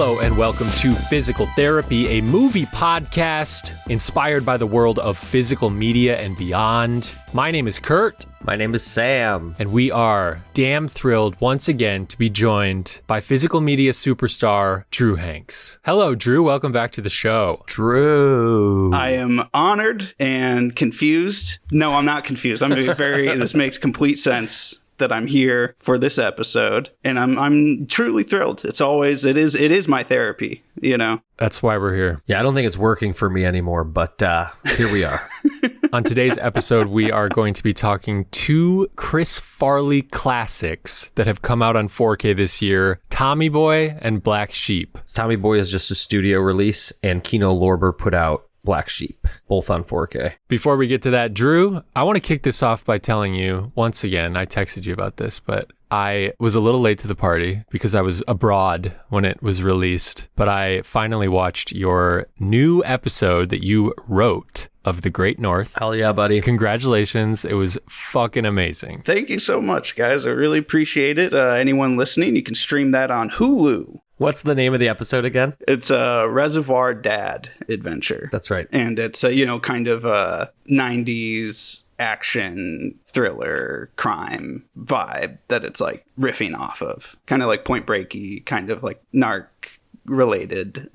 Hello and welcome to Physical Therapy, a movie podcast inspired by the world of physical media and beyond. My name is Kurt. My name is Sam. And we are damn thrilled once again to be joined by physical media superstar Drew Hanks. Hello, Drew. Welcome back to the show. Drew. I am honored and confused. No, I'm not confused. This makes complete sense that I'm here for this episode, and I'm truly thrilled. It is my therapy, you know. That's why we're here. Yeah, I don't think it's working for me anymore, but here we are. On today's episode, we are going to be talking two Chris Farley classics that have come out on 4K this year, Tommy Boy and Black Sheep. Tommy Boy is just a studio release, and Kino Lorber put out Black Sheep, both on 4K. Before we get to that, Drew, I want to kick this off by telling you, once again, I texted you about this, but I was a little late to the party because I was abroad when it was released, but I finally watched your new episode that you wrote of The Great North. Hell yeah, buddy. Congratulations. It was fucking amazing. Thank you so much, guys. I really appreciate it. Anyone listening, you can stream that on Hulu. What's the name of the episode again? It's a Reservoir Dad adventure. That's right. And it's kind of a 90s action thriller crime vibe that it's like riffing off of. Kind of like Point Break-y, kind of like narc related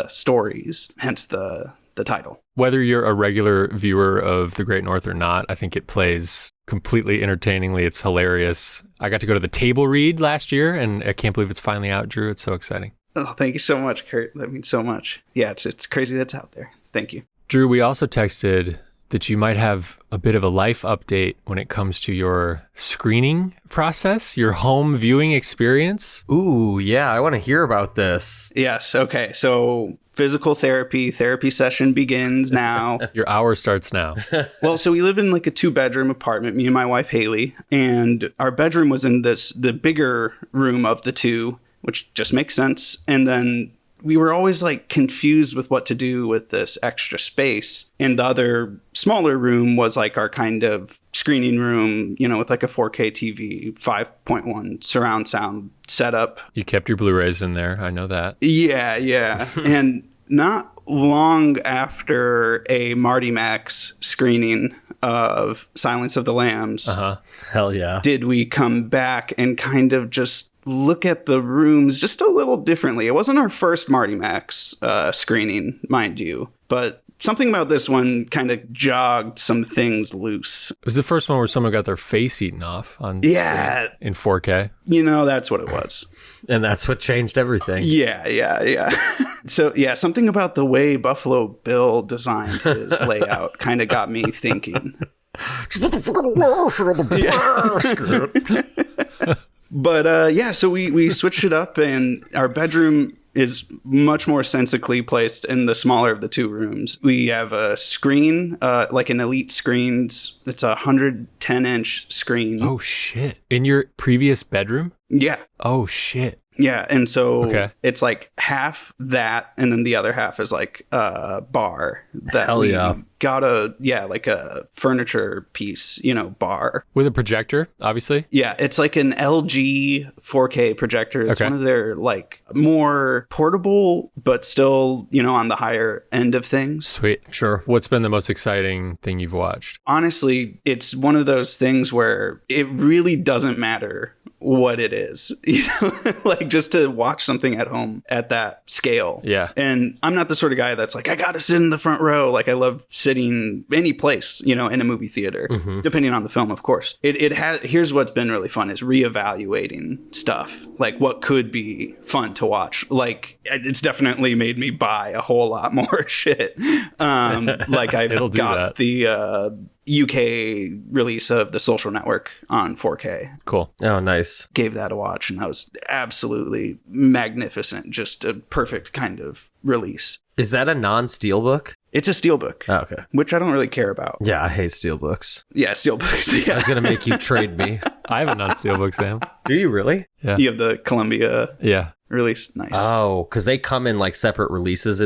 stories, hence the title. Whether you're a regular viewer of The Great North or not, I think it plays completely entertainingly. It's hilarious. I got to go to the table read last year, and I can't believe it's finally out, Drew. It's so exciting. Oh, thank you so much, Kurt. That means so much. Yeah, it's crazy that's out there. Thank you. Drew, we also texted that you might have a bit of a life update when it comes to your screening process, your home viewing experience. Ooh, yeah, I want to hear about this. Yes, okay. So physical therapy session begins now. Your hour starts now. Well, so we live in like a 2-bedroom apartment, me and my wife, Haley, and our bedroom was in the bigger room of the two, which just makes sense. And then we were always like confused with what to do with this extra space. And the other smaller room was like our kind of screening room, with like a 4K TV, 5.1 surround sound setup. You kept your Blu-rays in there. I know that. Yeah. And not long after a Marty Max screening of Silence of the Lambs, Hell yeah, did we come back and kind of just look at the rooms just a little differently. It wasn't our first Marty Max screening, mind you, but something about this one kind of jogged some things loose. It was the first one where someone got their face eaten off on screen in 4K. That's what it was. And that's what changed everything. Yeah. So, yeah, something about the way Buffalo Bill designed his layout kind of got me thinking. But, so we switched it up, and our bedroom is much more sensically placed in the smaller of the two rooms. We have a screen, like an Elite Screens. It's a 110-inch screen. Oh, shit. In your previous bedroom? Yeah. Oh, shit. Yeah, and so it's like half that, and then the other half is like a bar that got like a furniture piece, bar. With a projector, obviously? Yeah, it's like an LG 4K projector. It's one of their like more portable, but still, on the higher end of things. Sweet. Sure. What's been the most exciting thing you've watched? Honestly, it's one of those things where it really doesn't matter what it is, like just to watch something at home at that scale. Yeah. And I'm not the sort of guy that's like, I gotta sit in the front row. Like I love sitting any place, in a movie theater, depending on the film, of course. It has, here's what's been really fun is reevaluating stuff, like what could be fun to watch. Like it's definitely made me buy a whole lot more shit. Like I got the UK release of The Social Network on 4K. Cool. Oh, nice. Gave that a watch, and that was absolutely magnificent. Just a perfect kind of release. Is that a non-steelbook? It's a steelbook. Oh, okay. Which I don't really care about. Yeah, I hate steelbooks. Yeah, steelbooks. Yeah. I was going to make you trade me. I have a non-steelbook, Sam. Do you really? Yeah. You have the Columbia release? Nice. Oh, because they come in like separate releases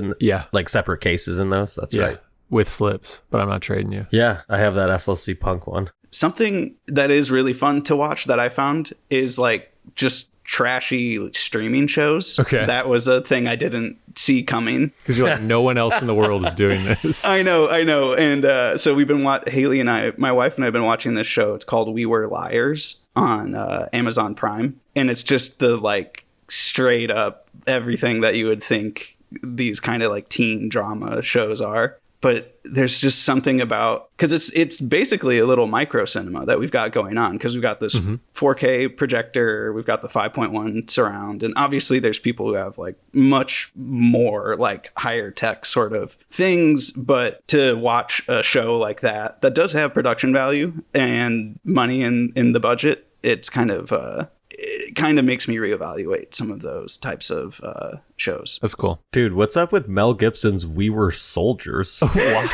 like separate cases in those. That's right. With slips, but I'm not trading you. Yeah, I have that SLC Punk one. Something that is really fun to watch that I found is like just trashy streaming shows. Okay. That was a thing I didn't see coming. Because you're like, no one else in the world is doing this. I know. And so we've been Haley and I, my wife and I have been watching this show. It's called We Were Liars on Amazon Prime. And it's just the like straight up everything that you would think these kind of like teen drama shows are. But there's just something about, because it's basically a little micro cinema that we've got going on, because we've got this 4K projector, we've got the 5.1 surround, and obviously there's people who have like much more like higher tech sort of things. But to watch a show like that does have production value and money in the budget, it's kind of it kind of makes me reevaluate some of those types of shows. That's cool. Dude, what's up with Mel Gibson's We Were Soldiers? Why?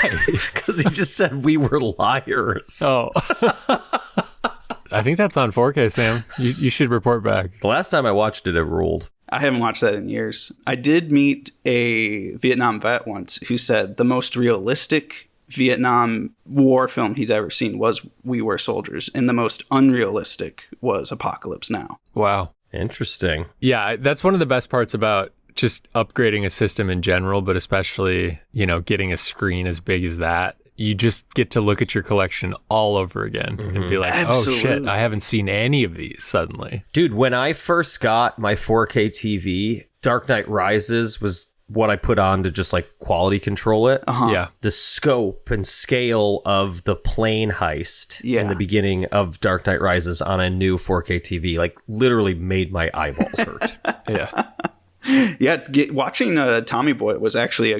Because he just said we were liars. Oh. I think that's on 4K, Sam. You should report back. The last time I watched it, it ruled. I haven't watched that in years. I did meet a Vietnam vet once who said the most realistic Vietnam War film he'd ever seen was We Were Soldiers, and the most unrealistic was Apocalypse Now. Wow. Interesting. Yeah, that's one of the best parts about just upgrading a system in general, but especially, getting a screen as big as that. You just get to look at your collection all over again and be like, Absolutely. oh shit, I haven't seen any of these suddenly. Dude, when I first got my 4K TV, Dark Knight Rises was what I put on to just like quality control it. Yeah. The scope and scale of the plane heist in the beginning of Dark Knight Rises on a new 4K TV like literally made my eyeballs hurt. Yeah. Yeah, watching Tommy Boy was actually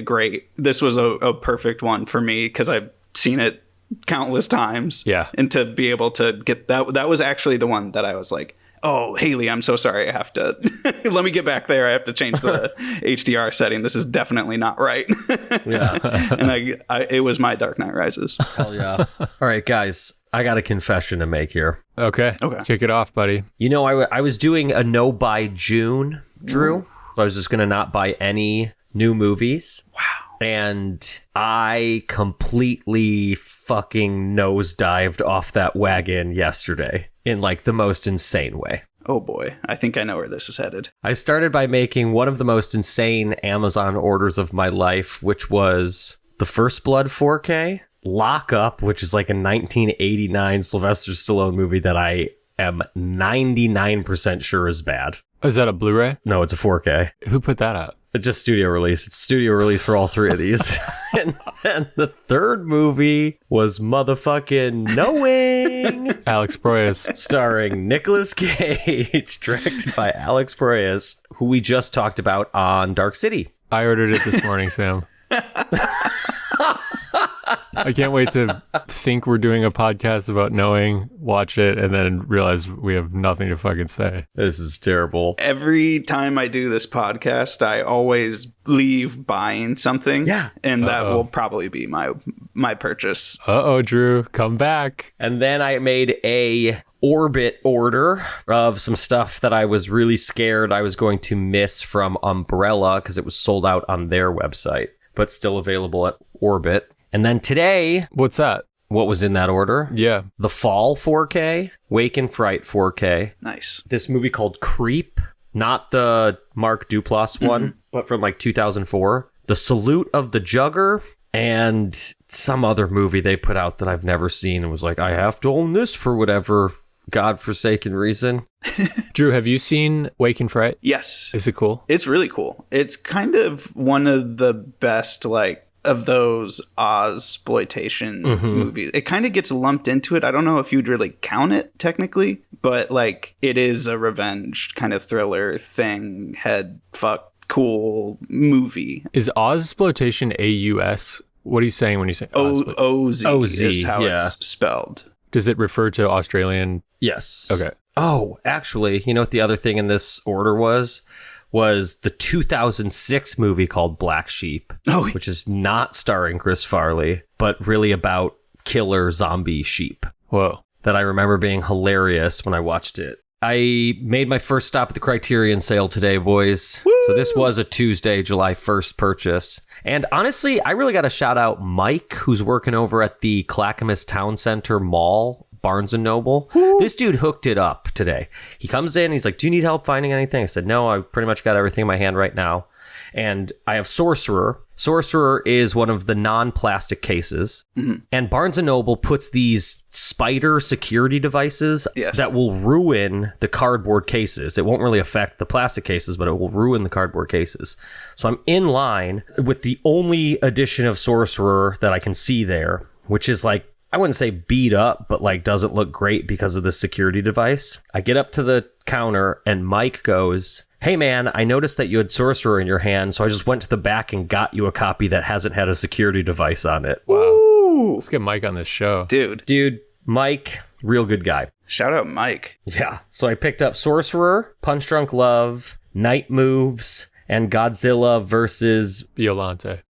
this was a perfect one for me because I've seen it countless times. Yeah. And to be able to get that was actually the one that I was like, oh, Haley, I'm so sorry. I have to let me get back there. I have to change the HDR setting. This is definitely not right. Yeah. And it was my Dark Knight Rises. Hell yeah. All right, guys, I got a confession to make here. Okay. Kick it off, buddy. I was doing a no buy June, Drew. Ooh. I was just going to not buy any new movies. Wow. And I completely fucking nosedived off that wagon yesterday in like the most insane way. Oh boy, I think I know where this is headed. I started by making one of the most insane Amazon orders of my life, which was the First Blood 4K, Lock Up, which is like a 1989 Sylvester Stallone movie that I am 99% sure is bad. Is that a Blu-ray? No, it's a 4K. Who put that out? It's just studio release. It's studio release for all three of these. And then the third movie was motherfucking Knowing. Alex Proyas. Starring Nicolas Cage, directed by Alex Proyas, who we just talked about on Dark City. I ordered it this morning, Sam. I can't wait to think we're doing a podcast about Knowing, watch it, and then realize we have nothing to fucking say. This is terrible. Every time I do this podcast, I always leave buying something. Yeah. And that will probably be my purchase. Uh-oh, Drew, come back. And then I made a Orbit order of some stuff that I was really scared I was going to miss from Umbrella because it was sold out on their website, but still available at Orbit. And then today, What's that? what was in that order? Yeah. The Fall 4K, Wake and Fright 4K. Nice. This movie called Creep, not the Mark Duplass one, but from like 2004. The Salute of the Jugger, and some other movie they put out that I've never seen and was like, I have to own this for whatever godforsaken reason. Drew, have you seen Wake and Fright? Yes. Is it cool? It's really cool. It's kind of one of the best, of those Oz-sploitation movies. It kind of gets lumped into it. I don't know if you'd really count it technically, but it is a revenge kind of thriller thing, head fuck cool movie. Is Ozploitation AUS? What are you saying when you say Ozploitation? OZ is how it's spelled. Does it refer to Australian? Yes. Okay. Oh, actually, you know what the other thing in this order was the 2006 movie called Black Sheep, which is not starring Chris Farley, but really about killer zombie sheep. Whoa. That I remember being hilarious when I watched it. I made my first stop at the Criterion sale today, boys. Woo! So this was a Tuesday, July 1st purchase. And honestly, I really got to shout out Mike, who's working over at the Clackamas Town Center Mall Barnes & Noble. This dude hooked it up today. He comes in, he's like, do you need help finding anything? I said, no, I pretty much got everything in my hand right now. And I have Sorcerer. Sorcerer is one of the non-plastic cases. Mm-hmm. And Barnes & Noble puts these spider security devices that will ruin the cardboard cases. It won't really affect the plastic cases, but it will ruin the cardboard cases. So I'm in line with the only edition of Sorcerer that I can see there, which is like, I wouldn't say beat up, but like doesn't look great because of the security device. I get up to the counter and Mike goes, hey man, I noticed that you had Sorcerer in your hand, so I just went to the back and got you a copy that hasn't had a security device on it. Wow. Ooh. Let's get Mike on this show. Dude, Mike, real good guy. Shout out Mike. Yeah. So I picked up Sorcerer, Punch Drunk Love, Night Moves, and Godzilla versus Biollante.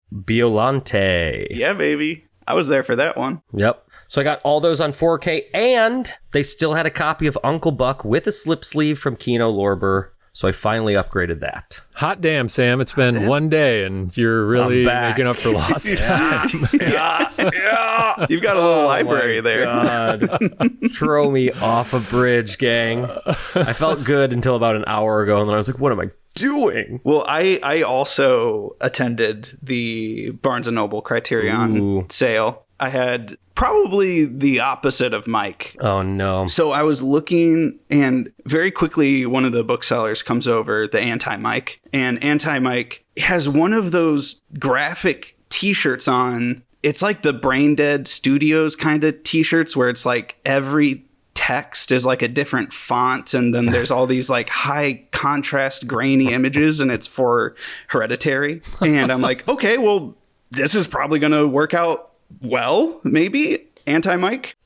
Yeah, baby. I was there for that one. Yep. So I got all those on 4K, and they still had a copy of Uncle Buck with a slip sleeve from Kino Lorber. So I finally upgraded that. Hot damn, Sam. It's been one day and you're really making up for lost time. Yeah. You've got a little library there. God. Throw me off a bridge, gang. I felt good until about an hour ago, and then I was like, what am I doing? Well, I also attended the Barnes & Noble Criterion sale. I had probably the opposite of Mike. Oh, no. So I was looking, and very quickly, one of the booksellers comes over, the Anti-Mike. And Anti-Mike has one of those graphic t-shirts on. It's like the Brain Dead Studios kind of t-shirts where it's like every text is like a different font, and then there's all these like high contrast grainy images, and it's for Hereditary. And I'm like, okay, well, this is probably going to work out well, maybe, Anti-Mike.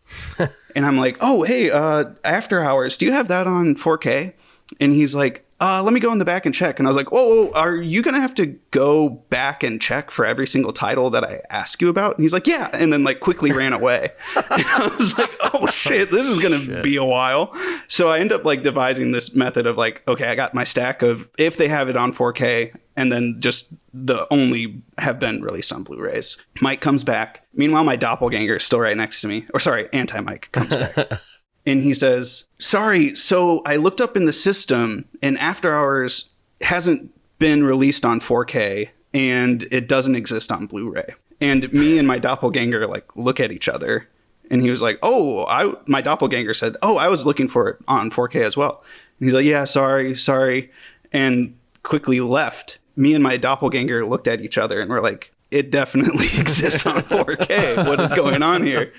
And I'm like, oh, hey, After Hours, do you have that on 4K? And he's like, let me go in the back and check. And I was like, whoa, are you going to have to go back and check for every single title that I ask you about? And he's like, yeah. And then like quickly ran away. And I was like, oh shit, this is going to be a while. So I end up like devising this method of like, okay, I got my stack of if they have it on 4K, and then just the only have been released on Blu-rays. Mike comes back. Meanwhile, my doppelganger is still right next to me. Or sorry, Anti-Mike comes back. And he says, sorry, so I looked up in the system and After Hours hasn't been released on 4K and it doesn't exist on Blu-ray. And me and my doppelganger like look at each other, and he was like, my doppelganger said, I was looking for it on 4K as well. And he's like, yeah, sorry. And quickly left. Me and my doppelganger looked at each other and we're like, it definitely exists on 4K. What is going on here?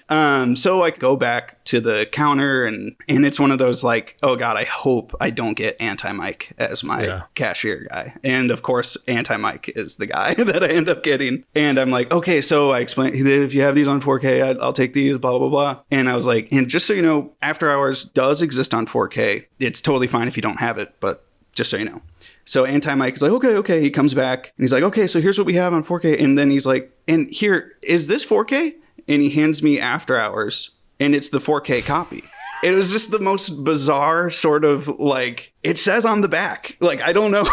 So I go back to the counter and it's one of those like, oh God, I hope I don't get Anti-Mike as my cashier guy. And of course, Anti-Mike is the guy that I end up getting. And I'm like, okay, so I explained, if you have these on 4K, I'll take these, blah, blah, blah. And I was like, and just so you know, After Hours does exist on 4K. It's totally fine if you don't have it, but just so you know. So Anti-Mike is like, okay. He comes back and he's like, okay, so here's what we have on 4K. And then he's like, and here, is this 4K? And he hands me After Hours, and it's the 4K copy. It was just the most bizarre sort of like, it says on the back. Like, I don't know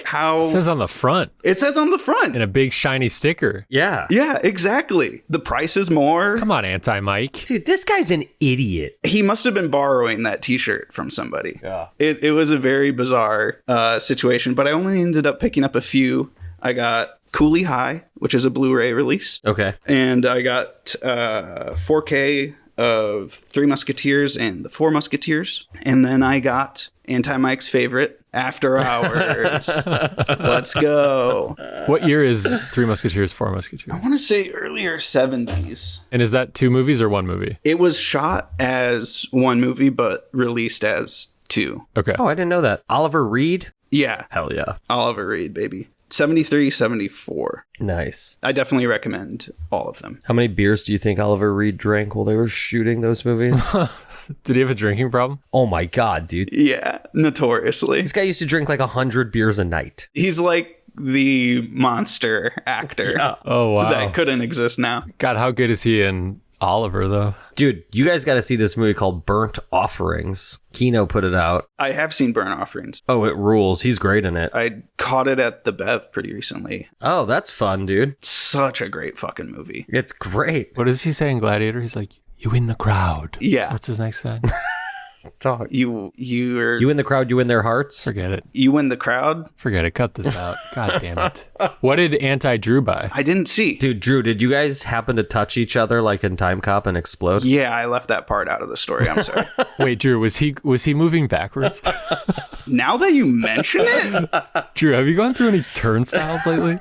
how. It says on the front. It says on the front. And a big shiny sticker. Yeah. Yeah, exactly. The price is more. Come on, Anti-Mike. Dude, this guy's an idiot. He must have been borrowing that t-shirt from somebody. Yeah. It was a very bizarre situation, but I only ended up picking up a few. I got Cooley High, which is a Blu-ray release. Okay. And I got 4K of Three Musketeers and The Four Musketeers. And then I got Anti-Mike's favorite, After Hours. Let's go. What year is Three Musketeers, Four Musketeers? I want to say earlier 70s. And is that 2 movies or 1 movie? It was shot as 1 movie, but released as 2. Okay. Oh, I didn't know that. Oliver Reed? Yeah. Hell yeah. Oliver Reed, baby. 73, 74. Nice. I definitely recommend all of them. How many beers do you think Oliver Reed drank while they were shooting those movies? Did he have a drinking problem? Oh my God, dude. Yeah, notoriously. This guy used to drink like 100 beers a night. He's like the monster actor. Yeah. Oh, wow. That couldn't exist now. God, how good is he in Oliver, though? Dude, you guys got to see this movie called Burnt Offerings. Kino put it out. I have seen Burn Offerings. Oh, it rules. He's great in it. I caught it at the Bev pretty recently. Oh, that's fun, dude. Such a great fucking movie. It's great. What does he say in Gladiator? He's like, You win the crowd. Yeah. What's his next line? You You in the crowd, you in their hearts. Forget it. You win the crowd. Forget it. Cut this out. God damn it. What did Anti-Drew buy? I didn't see. Dude, Drew, did you guys happen to touch each other like in Time Cop and explode? Yeah, I left that part out of the story. I'm sorry. Wait, Drew, was he moving backwards? Now that you mention it, Drew, have you gone through any turnstiles lately?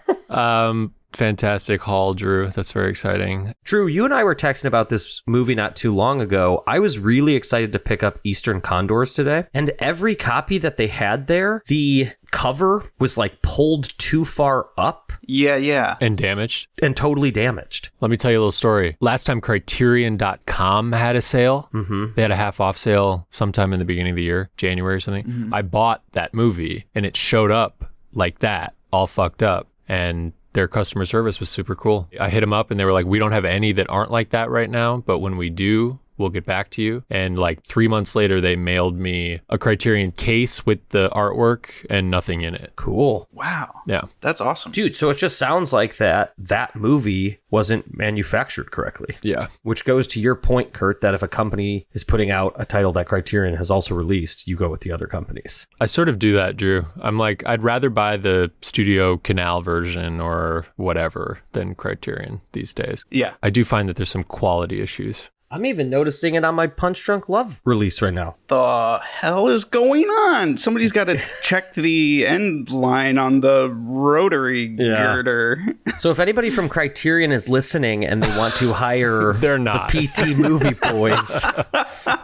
Fantastic haul, Drew. That's very exciting. Drew, you and I were texting about this movie not too long ago. I was really excited to pick up Eastern Condors today. And every copy that they had there, the cover was like pulled too far up. yeah. And damaged. And totally damaged. Let me tell you a little story. Last time Criterion.com had a sale, they had a half off sale sometime in the beginning of the year, January or something. I bought that movie and it showed up like that, all fucked up. And their customer service was super cool. I hit them up and they were like, we don't have any that aren't like that right now, but when we do, we'll get back to you. And like 3 months later, they mailed me a Criterion case with the artwork and nothing in it. Cool. Wow. Yeah. That's awesome. Dude, so it just sounds like that movie wasn't manufactured correctly. Yeah. Which goes to your point, Kurt, that if a company is putting out a title that Criterion has also released, you go with the other companies. I sort of do that, Drew. I'm like, I'd rather buy the Studio Canal version or whatever than Criterion these days. Yeah. I do find that there's some quality issues. I'm even noticing it on my Punch Drunk Love release right now. The hell is going on? Somebody's got to check the end line on the rotary girder. So if anybody from Criterion is listening and they want to hire They're not. the PT movie boys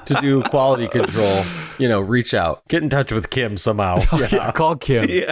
to do quality control, reach out. Get in touch with Kim somehow. Yeah, call Kim. Yeah.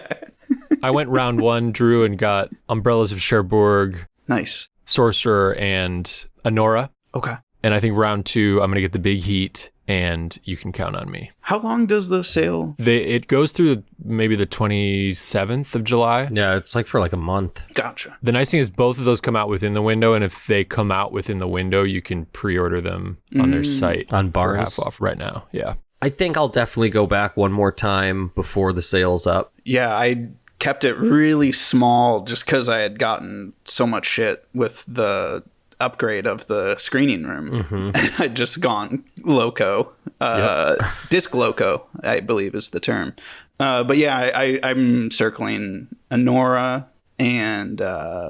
I went round one, Drew, and got Umbrellas of Cherbourg, Nice. Sorcerer, and Honora. Okay. And I think round two, I'm going to get the Big Heat, and You Can Count on Me. How long does the sale? It goes through maybe the 27th of July. Yeah, it's like for like a month. Gotcha. The nice thing is both of those come out within the window, and if they come out within the window, you can pre-order them on their site On for Barnes? half off right now. Yeah. I think I'll definitely go back one more time before the sale's up. Yeah, I kept it really small just because I had gotten so much shit with the upgrade of the screening room. I'd just gone loco. Disc loco, I believe is the term. But yeah, I'm circling Honora and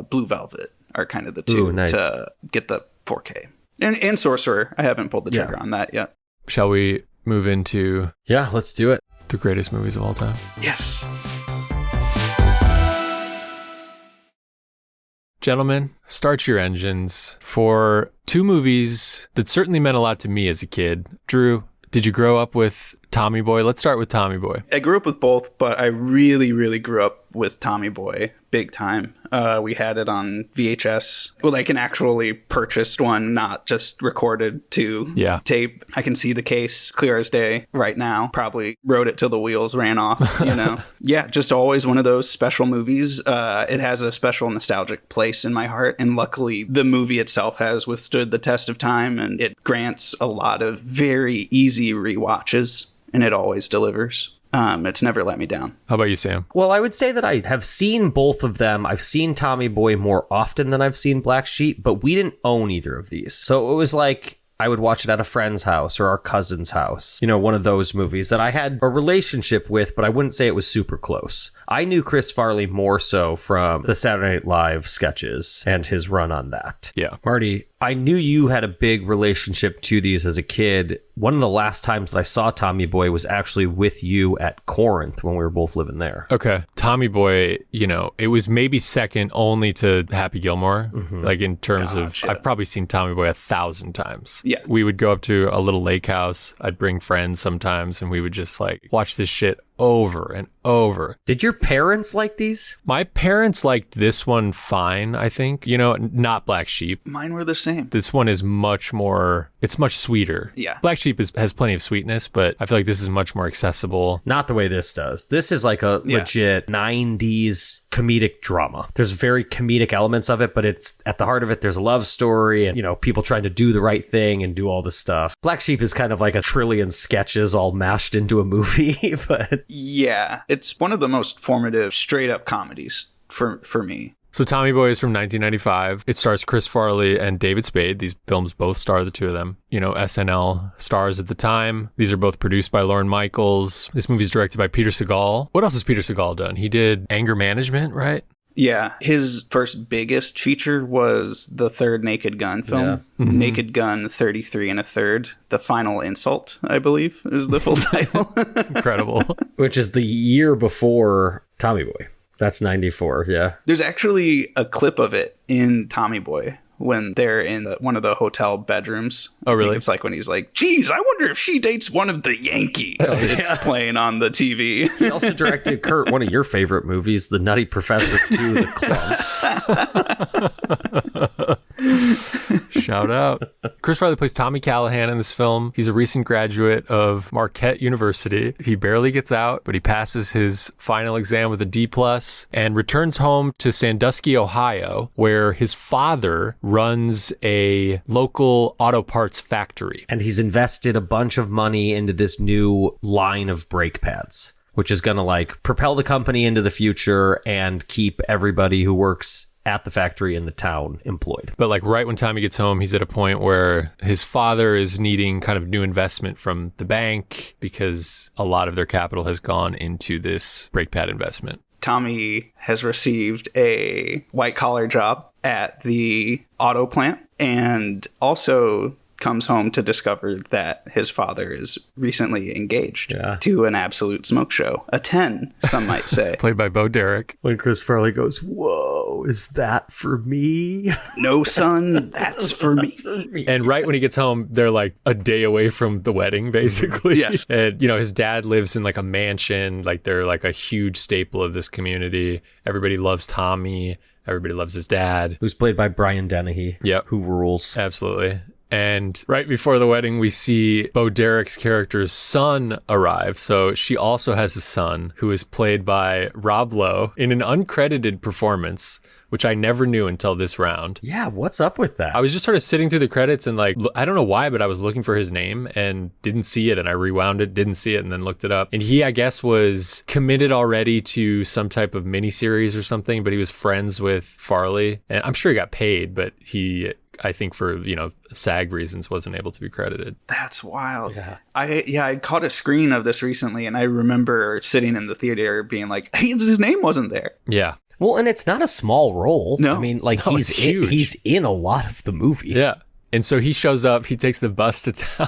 Blue Velvet are kind of the two nice. to get the 4K. And Sorcerer, I haven't pulled the trigger on that yet. Shall we move into Yeah, let's do it. the greatest movies of all time? Yes. Gentlemen, start your engines for two movies that certainly meant a lot to me as a kid. Drew, did you grow up with Tommy Boy? Let's start with Tommy Boy. I grew up with both, but I really, really grew up with Tommy Boy big time. We had it on VHS. Well, like an actually purchased one, not just recorded to tape. I can see the case clear as day right now. Probably wrote it till the wheels ran off, Yeah, just always one of those special movies. It has a special nostalgic place in my heart. And luckily, the movie itself has withstood the test of time, and it grants a lot of very easy rewatches, and it always delivers. It's never let me down. How about you, Sam? Well, I would say that I have seen both of them. I've seen Tommy Boy more often than I've seen Black Sheep, but we didn't own either of these. So it was like I would watch it at a friend's house or our cousin's house. One of those movies that I had a relationship with, but I wouldn't say it was super close. I knew Chris Farley more so from the Saturday Night Live sketches and his run on that. Yeah. Marty, I knew you had a big relationship to these as a kid. One of the last times that I saw Tommy Boy was actually with you at Corinth when we were both living there. Okay. Tommy Boy, it was maybe second only to Happy Gilmore. Like in terms of, I've probably seen Tommy Boy 1,000 times. Yeah. We would go up to a little lake house. I'd bring friends sometimes and we would just like watch this shit over and over. Did your parents like these? My parents liked this one fine, I think. Not Black Sheep. Mine were the same. This one is much more, it's much sweeter. Yeah. Black Sheep has plenty of sweetness, but I feel like this is much more accessible. Not the way this does. This is like a legit 90s comedic drama. There's very comedic elements of it, but it's at the heart of it, there's a love story and, people trying to do the right thing and do all this stuff. Black Sheep is kind of like a trillion sketches all mashed into a movie, but yeah, it's one of the most formative straight up comedies for me. So Tommy Boy is from 1995. It stars Chris Farley and David Spade. These films both star the two of them. You know, SNL stars at the time. These are both produced by Lorne Michaels. This movie is directed by Peter Segal. What else has Peter Segal done? He did Anger Management, right? Yeah, his first biggest feature was the third Naked Gun film. Yeah. Naked Gun 33 and a Third. The Final Insult, I believe, is the full title. Incredible. Which is the year before Tommy Boy. That's 94, yeah. There's actually a clip of it in Tommy Boy when they're in one of the hotel bedrooms. Oh, really? It's like when he's like, geez, I wonder if she dates one of the Yankees. It's playing on the TV. He also directed, Kurt, one of your favorite movies, The Nutty Professor 2, The Clumps. Shout out. Chris Farley plays Tommy Callahan in this film. He's a recent graduate of Marquette University. He barely gets out, but he passes his final exam with a D+ and returns home to Sandusky, Ohio, where his father runs a local auto parts factory. And he's invested a bunch of money into this new line of brake pads, which is going to like propel the company into the future and keep everybody who works at the factory in the town employed. But like right when Tommy gets home, he's at a point where his father is needing kind of new investment from the bank because a lot of their capital has gone into this brake pad investment. Tommy has received a white collar job at the auto plant and also comes home to discover that his father is recently engaged to an absolute smoke show. A 10, some might say. Played by Bo Derek. When Chris Farley goes, whoa, is that for me? No, son, that's for me. And right when he gets home, they're like a day away from the wedding, basically. Yes. And, you know, his dad lives in like a mansion. Like they're like a huge staple of this community. Everybody loves Tommy. Everybody loves his dad. Who's played by Brian Dennehy. Yep. Who rules. Absolutely. And right before the wedding, we see Bo Derek's character's son arrive. So she also has a son who is played by Rob Lowe in an uncredited performance, which I never knew until this round. Yeah, what's up with that? I was just sort of sitting through the credits and like, I don't know why, but I was looking for his name and didn't see it. And I rewound it, didn't see it, and then looked it up. And he, I guess, was committed already to some type of miniseries or something, but he was friends with Farley. And I'm sure he got paid, but he, I think for, you know, SAG reasons, wasn't able to be credited. That's wild. Yeah. I caught a screen of this recently, and I remember sitting in the theater being like, hey, his name wasn't there. Yeah. Well, and it's not a small role. No. I mean, like, No, he's in a lot of the movie. Yeah. And so he shows up, he takes the bus to town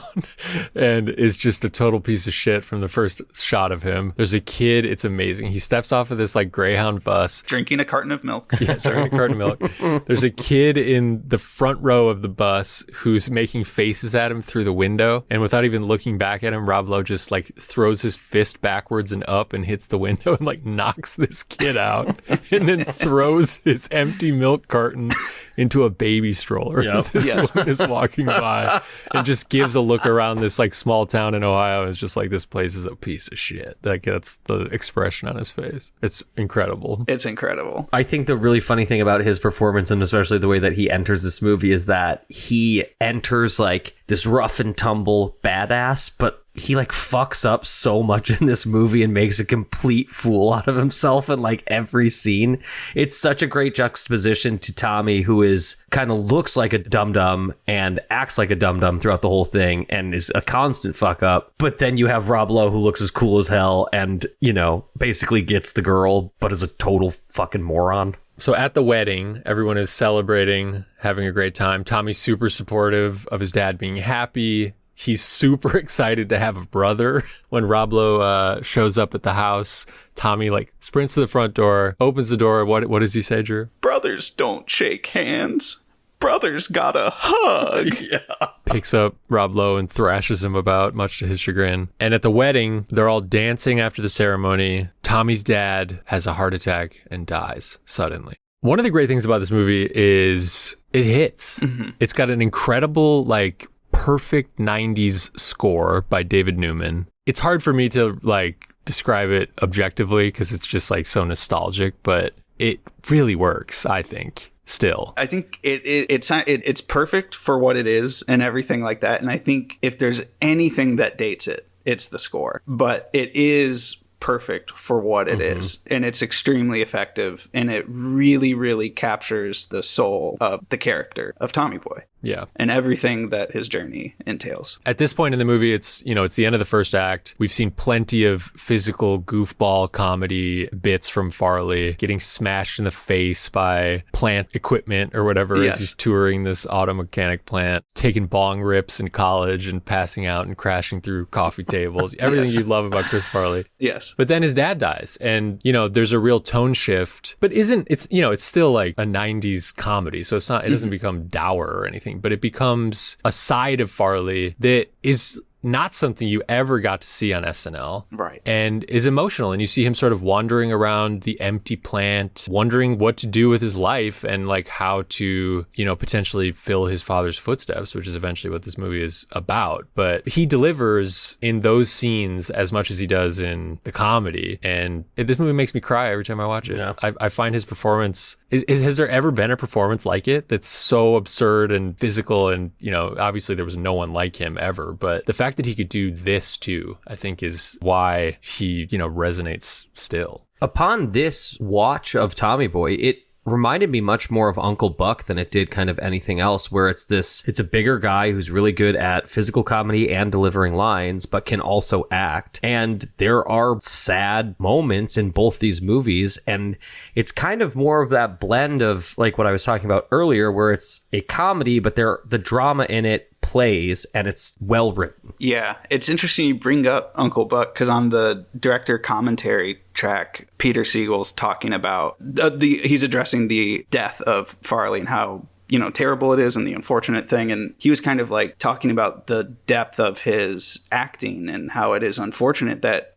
and is just a total piece of shit from the first shot of him. There's a kid. It's amazing. He steps off of this like Greyhound bus. Drinking a carton of milk. Yeah, sorry, a carton of milk. There's a kid in the front row of the bus who's making faces at him through the window. And without even looking back at him, Rob Lowe just like throws his fist backwards and up and hits the window and like knocks this kid out and then throws his empty milk carton into a baby stroller. Yep. This woman is walking by and just gives a look around this like small town in Ohio and it's just like, this place is a piece of shit. Like that's the expression on his face. It's incredible. It's incredible. I think the really funny thing about his performance, and especially the way that he enters this movie, is that he enters like this rough and tumble badass, but he like fucks up so much in this movie and makes a complete fool out of himself in like every scene. It's such a great juxtaposition to Tommy, who is kind of looks like a dum-dum and acts like a dum-dum throughout the whole thing and is a constant fuck up. But then you have Rob Lowe, who looks as cool as hell and, you know, basically gets the girl, but is a total fucking moron. So at the wedding, everyone is celebrating, having a great time. Tommy's super supportive of his dad being happy. He's super excited to have a brother. When Rob Lowe shows up at the house, Tommy like sprints to the front door, opens the door. What does he say, Drew? Brothers don't shake hands. Brothers gotta hug. Yeah. Picks up Rob Lowe and thrashes him about, much to his chagrin. And at the wedding, they're all dancing after the ceremony. Tommy's dad has a heart attack and dies suddenly. One of the great things about this movie is it hits. Mm-hmm. It's got an incredible, like, perfect 90s score by David Newman. It's hard for me to, like, describe it objectively because it's just, like, so nostalgic, but it really works, I think. Still, I think it's perfect for what it is and everything like that. And I think if there's anything that dates it, it's the score. But it is perfect for what it is, and it's extremely effective, and it really, really captures the soul of the character of Tommy Boy. Yeah. And everything that his journey entails. At this point in the movie, it's the end of the first act. We've seen plenty of physical goofball comedy bits from Farley, getting smashed in the face by plant equipment or whatever as he's touring this auto mechanic plant, taking bong rips in college and passing out and crashing through coffee tables. Everything you love about Chris Farley. Yes. But then his dad dies, and there's a real tone shift. But it's still like a 90s comedy, so it doesn't become dour or anything. But it becomes a side of Farley that is not something you ever got to see on SNL. Right. And is emotional. And you see him sort of wandering around the empty plant, wondering what to do with his life and like how to, potentially fill his father's footsteps, which is eventually what this movie is about. But he delivers in those scenes as much as he does in the comedy. And this movie makes me cry every time I watch it. Yeah. I find his performance... Has there ever been a performance like it that's so absurd and physical? And, obviously there was no one like him ever. But the fact that he could do this too, I think is why he, resonates still. Upon this watch of Tommy Boy, it reminded me much more of Uncle Buck than it did kind of anything else, where it's a bigger guy who's really good at physical comedy and delivering lines, but can also act. And there are sad moments in both these movies. And it's kind of more of that blend of like what I was talking about earlier, where it's a comedy, but the drama in it plays and it's well written. Yeah, it's interesting you bring up Uncle Buck, because on the director commentary track, Peter Siegel's talking about he's addressing the death of Farley and how terrible it is and the unfortunate thing, and he was kind of like talking about the depth of his acting and how it is unfortunate that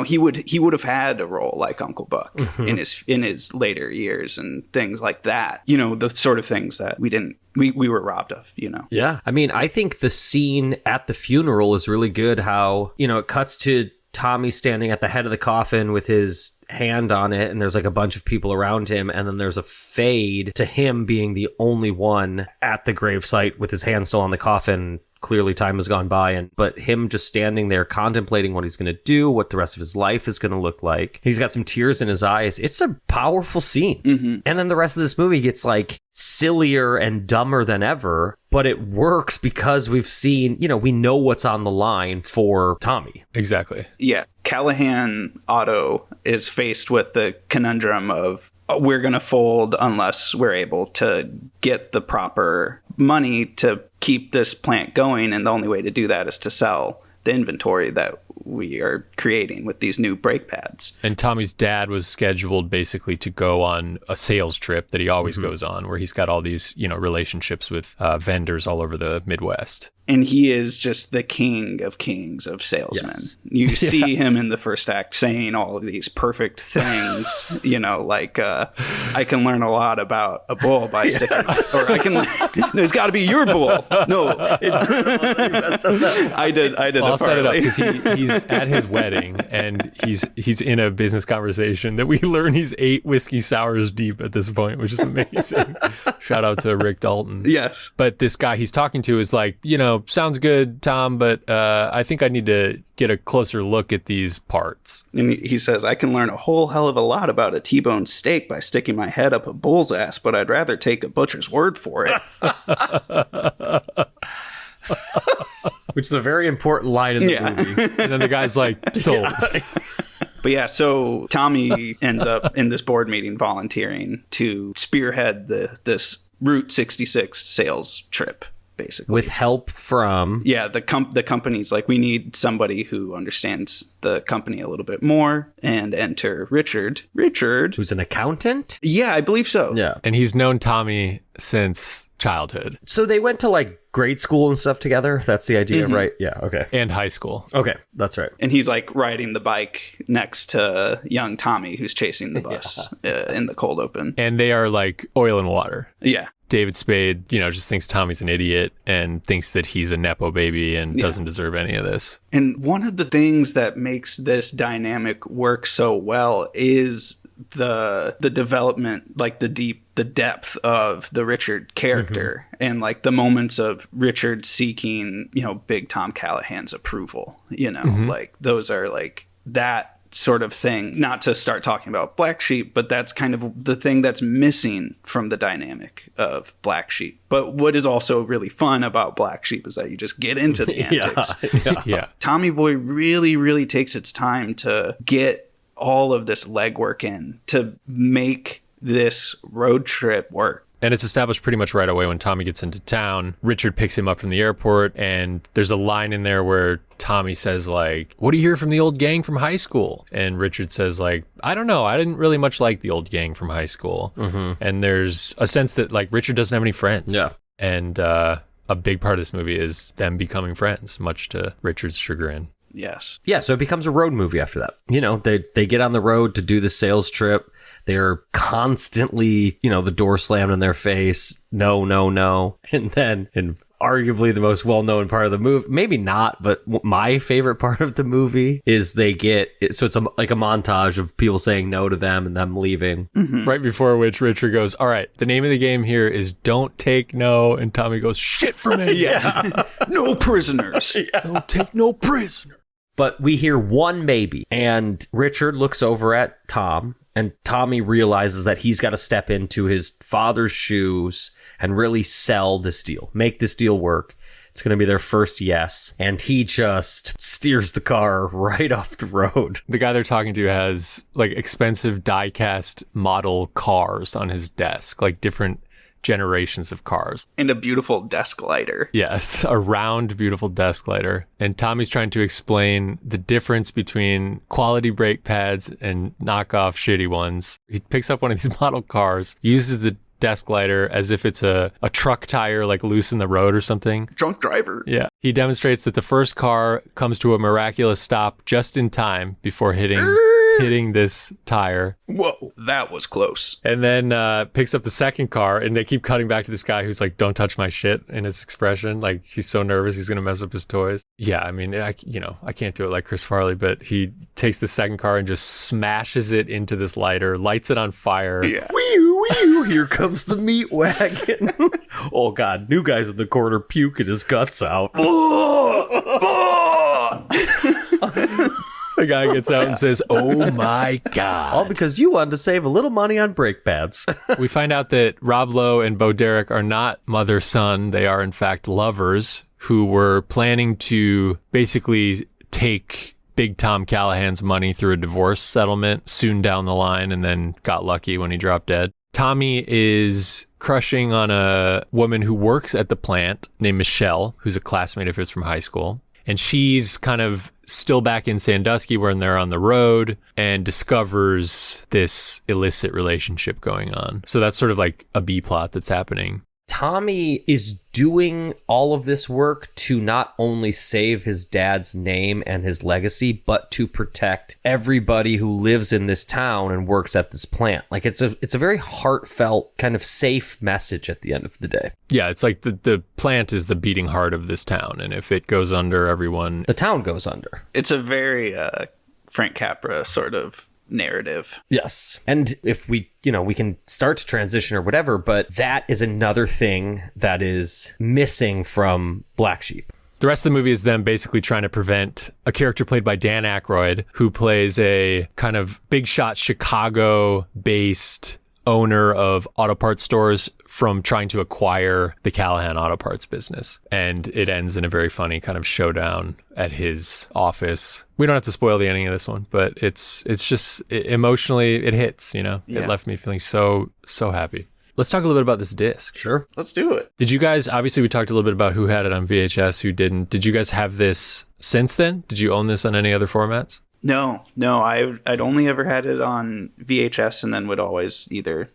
he would have had a role like Uncle Buck in his later years and things like that. The sort of things that we were robbed of, Yeah. I mean, I think the scene at the funeral is really good. How, it cuts to Tommy standing at the head of the coffin with his hand on it, and there's like a bunch of people around him, and then there's a fade to him being the only one at the gravesite with his hand still on the coffin. Clearly time has gone by, but him just standing there contemplating what he's going to do, what the rest of his life is going to look like. He's got some tears in his eyes. It's a powerful scene. And then the rest of this movie gets like sillier and dumber than ever, but it works because we've seen, we know what's on the line for Tommy. Exactly. Yeah. Callahan Auto is faced with the conundrum of we're going to fold unless we're able to get the proper money to keep this plant going. And the only way to do that is to sell the inventory that we are creating with these new brake pads. And Tommy's dad was scheduled basically to go on a sales trip that he always goes on, where he's got all these, relationships with vendors all over the Midwest. And he is just the king of kings of salesmen. Yes. You see him in the first act saying all of these perfect things, like, I can learn a lot about a bull by sticking, or it's got to be your bull. No. I did. I'll set it up because he's at his wedding and he's in a business conversation that we learn he's 8 whiskey sours deep at this point, which is amazing. Shout out to Rick Dalton. Yes. But this guy he's talking to is like, sounds good, Tom, but I think I need to get a closer look at these parts. And he says, I can learn a whole hell of a lot about a T-bone steak by sticking my head up a bull's ass, but I'd rather take a butcher's word for it. Which is a very important line in the movie. And then the guy's like, sold. Yeah. But yeah, so Tommy ends up in this board meeting volunteering to spearhead this Route 66 sales trip, basically. With help from... Yeah, the company's like, we need somebody who understands the company a little bit more, and enter Richard. Who's an accountant? Yeah, I believe so. Yeah. And he's known Tommy since childhood. So they went to like grade school and stuff together? That's the idea, right? Yeah, okay. And high school. Okay, that's right. And he's like riding the bike next to young Tommy, who's chasing the bus in the cold open. And they are like oil and water. Yeah. David Spade, just thinks Tommy's an idiot and thinks that he's a Nepo baby and doesn't deserve any of this. And one of the things that makes this dynamic work so well is the development, like the depth of the Richard character, and like the moments of Richard seeking, Big Tom Callahan's approval, like those are like that sort of thing. Not to start talking about Black Sheep, but that's kind of the thing that's missing from the dynamic of Black Sheep. But what is also really fun about Black Sheep is that you just get into the antics. Yeah. Tommy Boy really, really takes its time to get all of this legwork in to make this road trip work. And it's established pretty much right away when Tommy gets into town. Richard picks him up from the airport, and there's a line in there where Tommy says, like, what do you hear from the old gang from high school? And Richard says, like, I don't know. I didn't really much like the old gang from high school. And there's a sense that, like, Richard doesn't have any friends. Yeah. And a big part of this movie is them becoming friends, much to Richard's chagrin. Yes. Yeah, so it becomes a road movie after that. You know, they get on the road to do the sales trip. They're constantly, you know, the door slammed in their face. No, no, no. And then, and arguably the most well-known part of the movie, maybe not, but my favorite part of the movie is they get, so it's like a montage of people saying no to them and them leaving. Right before which Richard goes, all right, the name of the game here is don't take no. And Tommy goes, shit for me. Yeah. No prisoners. Don't take no prisoner. But we hear one maybe, and Richard looks over at Tom, and Tommy realizes that he's got to step into his father's shoes and really sell this deal, make this deal work. It's going to be their first yes. And he just steers the car right off the road. The guy they're talking to has like expensive die-cast model cars on his desk, like different generations of cars. And a beautiful desk lighter. Yes, a round, beautiful desk lighter. And Tommy's trying to explain the difference between quality brake pads and knockoff shitty ones. He picks up one of these model cars, uses the desk lighter as if it's a truck tire, like loose in the road or something. Drunk driver. Yeah. He demonstrates that the first car comes to a miraculous stop just in time before hitting this tire. Whoa, that was close. And then picks up the second car, and they keep cutting back to this guy who's like, don't touch my shit, in his expression. Like, he's so nervous he's going to mess up his toys. Yeah, I mean, I can't do it like Chris Farley, but he takes the second car and just smashes it into this lighter, lights it on fire. Yeah. Wee-oo, here comes the meat wagon. Oh, God, new guy's in the corner puking his guts out. The guy gets out and says, oh my God. All because you wanted to save a little money on brake pads. We find out that Rob Lowe and Bo Derek are not mother-son. They are, in fact, lovers who were planning to basically take Big Tom Callahan's money through a divorce settlement soon down the line, and then got lucky when he dropped dead. Tommy is crushing on a woman who works at the plant named Michelle, who's a classmate of his from high school. And she's kind of still back in Sandusky when they're on the road, and discovers this illicit relationship going on. So that's sort of like a B plot that's happening. Tommy is doing all of this work to not only save his dad's name and his legacy, but to protect everybody who lives in this town and works at this plant. Like, it's a very heartfelt, kind of safe message at the end of the day. Yeah, it's like the plant is the beating heart of this town, and if it goes under, everyone... The town goes under. It's a very Frank Capra sort of narrative. Yes. And if we can start to transition or whatever, but that is another thing that is missing from Black Sheep. The rest of the movie is them basically trying to prevent a character played by Dan Aykroyd, who plays a kind of big shot Chicago-based owner of auto parts stores, from trying to acquire the Callahan auto parts business. And it ends in a very funny kind of showdown at his office. We don't have to spoil the ending of this one, but it's just emotionally, it hits, Yeah. It left me feeling so happy. Let's talk a little bit about this disc. Sure. Let's do it. Did you guys, obviously we talked a little bit about who had it on VHS, who didn't. Did you guys have this since then? Did you own this on any other formats? No, I'd only ever had it on VHS, and then would always either,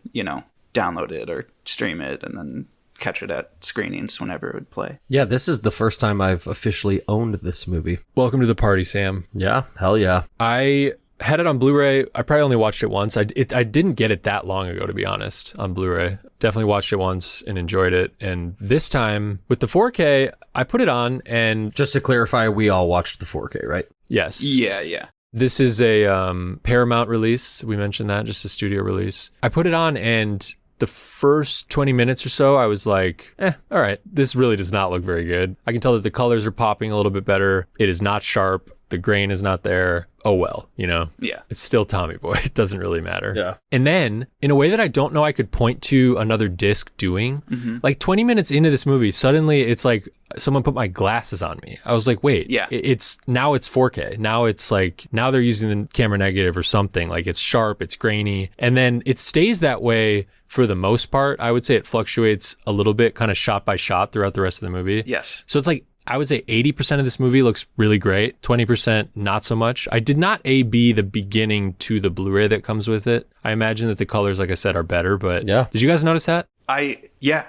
download it or stream it and then catch it at screenings whenever it would play. Yeah, this is the first time I've officially owned this movie. Welcome to the party, Sam. Yeah, hell yeah. I had it on Blu-ray. I probably only watched it once. I didn't get it that long ago, to be honest, on Blu-ray. Definitely watched it once and enjoyed it. And this time with the 4K, I put it on, and just to clarify, we all watched the 4K, right? Yes. Yeah. This is a Paramount release. We mentioned that, just a studio release. I put it on, and the first 20 minutes or so, I was like, all right, this really does not look very good. I can tell that the colors are popping a little bit better. It is not sharp. the grain is not there. Oh well, you know? Yeah. It's still Tommy Boy. It doesn't really matter. Yeah. And then, in a way that I don't know I could point to another disc doing, like 20 minutes into this movie, suddenly it's like someone put my glasses on me. I was like, wait, Yeah. it's 4K. Now it's like, now they're using the camera negative or something. Like it's sharp, it's grainy. And then it stays that way for the most part. I would say it fluctuates a little bit, kind of shot by shot throughout the rest of the movie. Yes. So it's like, I would say 80% of this movie looks really great. 20% not so much. I did not A/B the beginning to the Blu-ray that comes with it. I imagine that the colors, like I said, are better, but Yeah. Did you guys notice that? I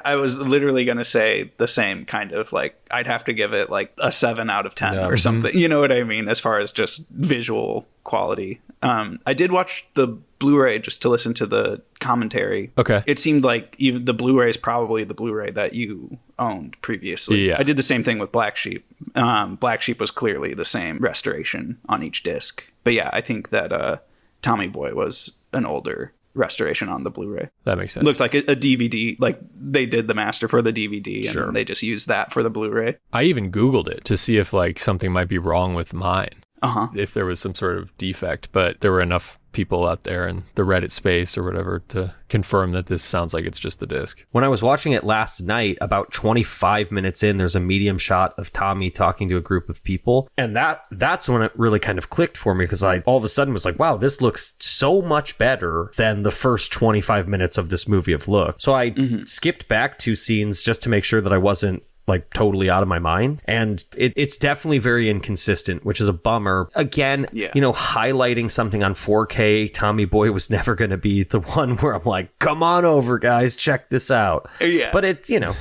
was literally going to say the same kind of like, I'd have to give it like a 7 out of 10 Yeah. or something. You know what I mean? As far as just visual quality. I did watch the Blu-ray just to listen to the commentary. Okay. It seemed like even the Blu-ray is probably the Blu-ray that you owned previously. Yeah. I did the same thing with Black Sheep. Black Sheep was clearly the same restoration on each disc. But yeah, I think that Tommy Boy was an older restoration on the Blu-ray. That makes sense. Looked like a DVD, like they did the master for the DVD and Sure. they just used that for the Blu-ray. I even Googled it to see if like something might be wrong with mine, Uh-huh. if there was some sort of defect, but there were enough people out there in the Reddit space or whatever to confirm that this sounds like it's just the disc. When I was watching it last night, about 25 minutes in, there's a medium shot of Tommy talking to a group of people. And that's when it really kind of clicked for me, because I all of a sudden was like, wow, this looks so much better than the first 25 minutes of this movie have looked. So I skipped back 2 scenes just to make sure that I wasn't like totally out of my mind. And it's definitely very inconsistent, which is a bummer. Again, Yeah. you know, highlighting something on 4K, Tommy Boy was never going to be the one where I'm like, come on over, guys, check this out. Yeah. But it's, you know,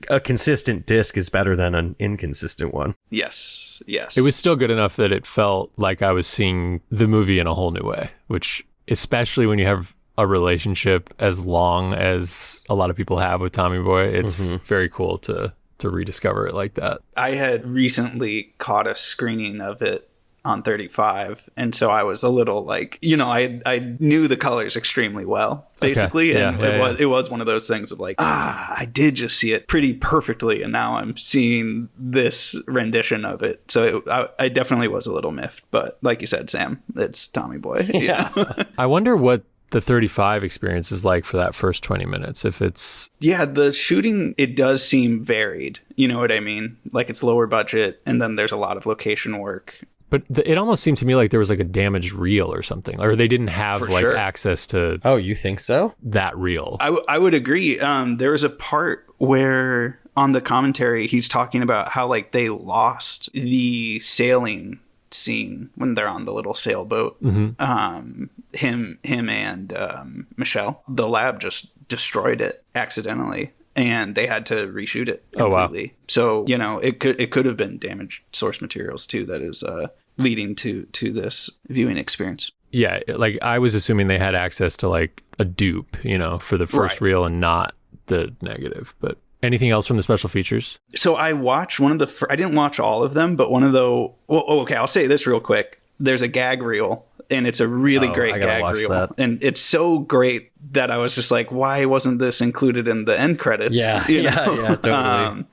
a consistent disc is better than an inconsistent one. Yes. It was still good enough that it felt like I was seeing the movie in a whole new way, which especially when you have a relationship as long as a lot of people have with Tommy Boy, it's very cool to rediscover it like that. I had recently caught a screening of it on 35, and so I was a little like, you know, I knew the colors extremely well, basically. Okay. And Yeah, it was one of those things of like, I did just see it pretty perfectly, and now I'm seeing this rendition of it. So I definitely was a little miffed, but like you said, Sam, it's Tommy Boy. Yeah. I wonder what the 35 experience is like for that first 20 minutes. If it's Yeah, the shooting, it does seem varied. You know what I mean? Like it's lower budget, and then there's a lot of location work. but it almost seemed to me like there was like a damaged reel or something, or they didn't have For like sure. access to Oh, you think so? that reel. I would agree. There was a part where on the commentary he's talking about how like they lost the sailing scene when they're on the little sailboat. Him and Michelle. The lab just destroyed it accidentally, and they had to reshoot it completely. Oh, wow. So you know it could have been damaged source materials too that is leading to this viewing experience. Yeah, like I was assuming they had access to like a dupe, you know, for the first Right. reel and not the negative. But anything else from the special features? So I watched one of the. I didn't watch all of them, but one of the. Well, okay, I'll say this real quick. There's a gag reel, and it's a really great I gotta gag watch reel, that. and it's so great that I was just like, why wasn't this included in the end credits? Yeah, You yeah, know? yeah, totally.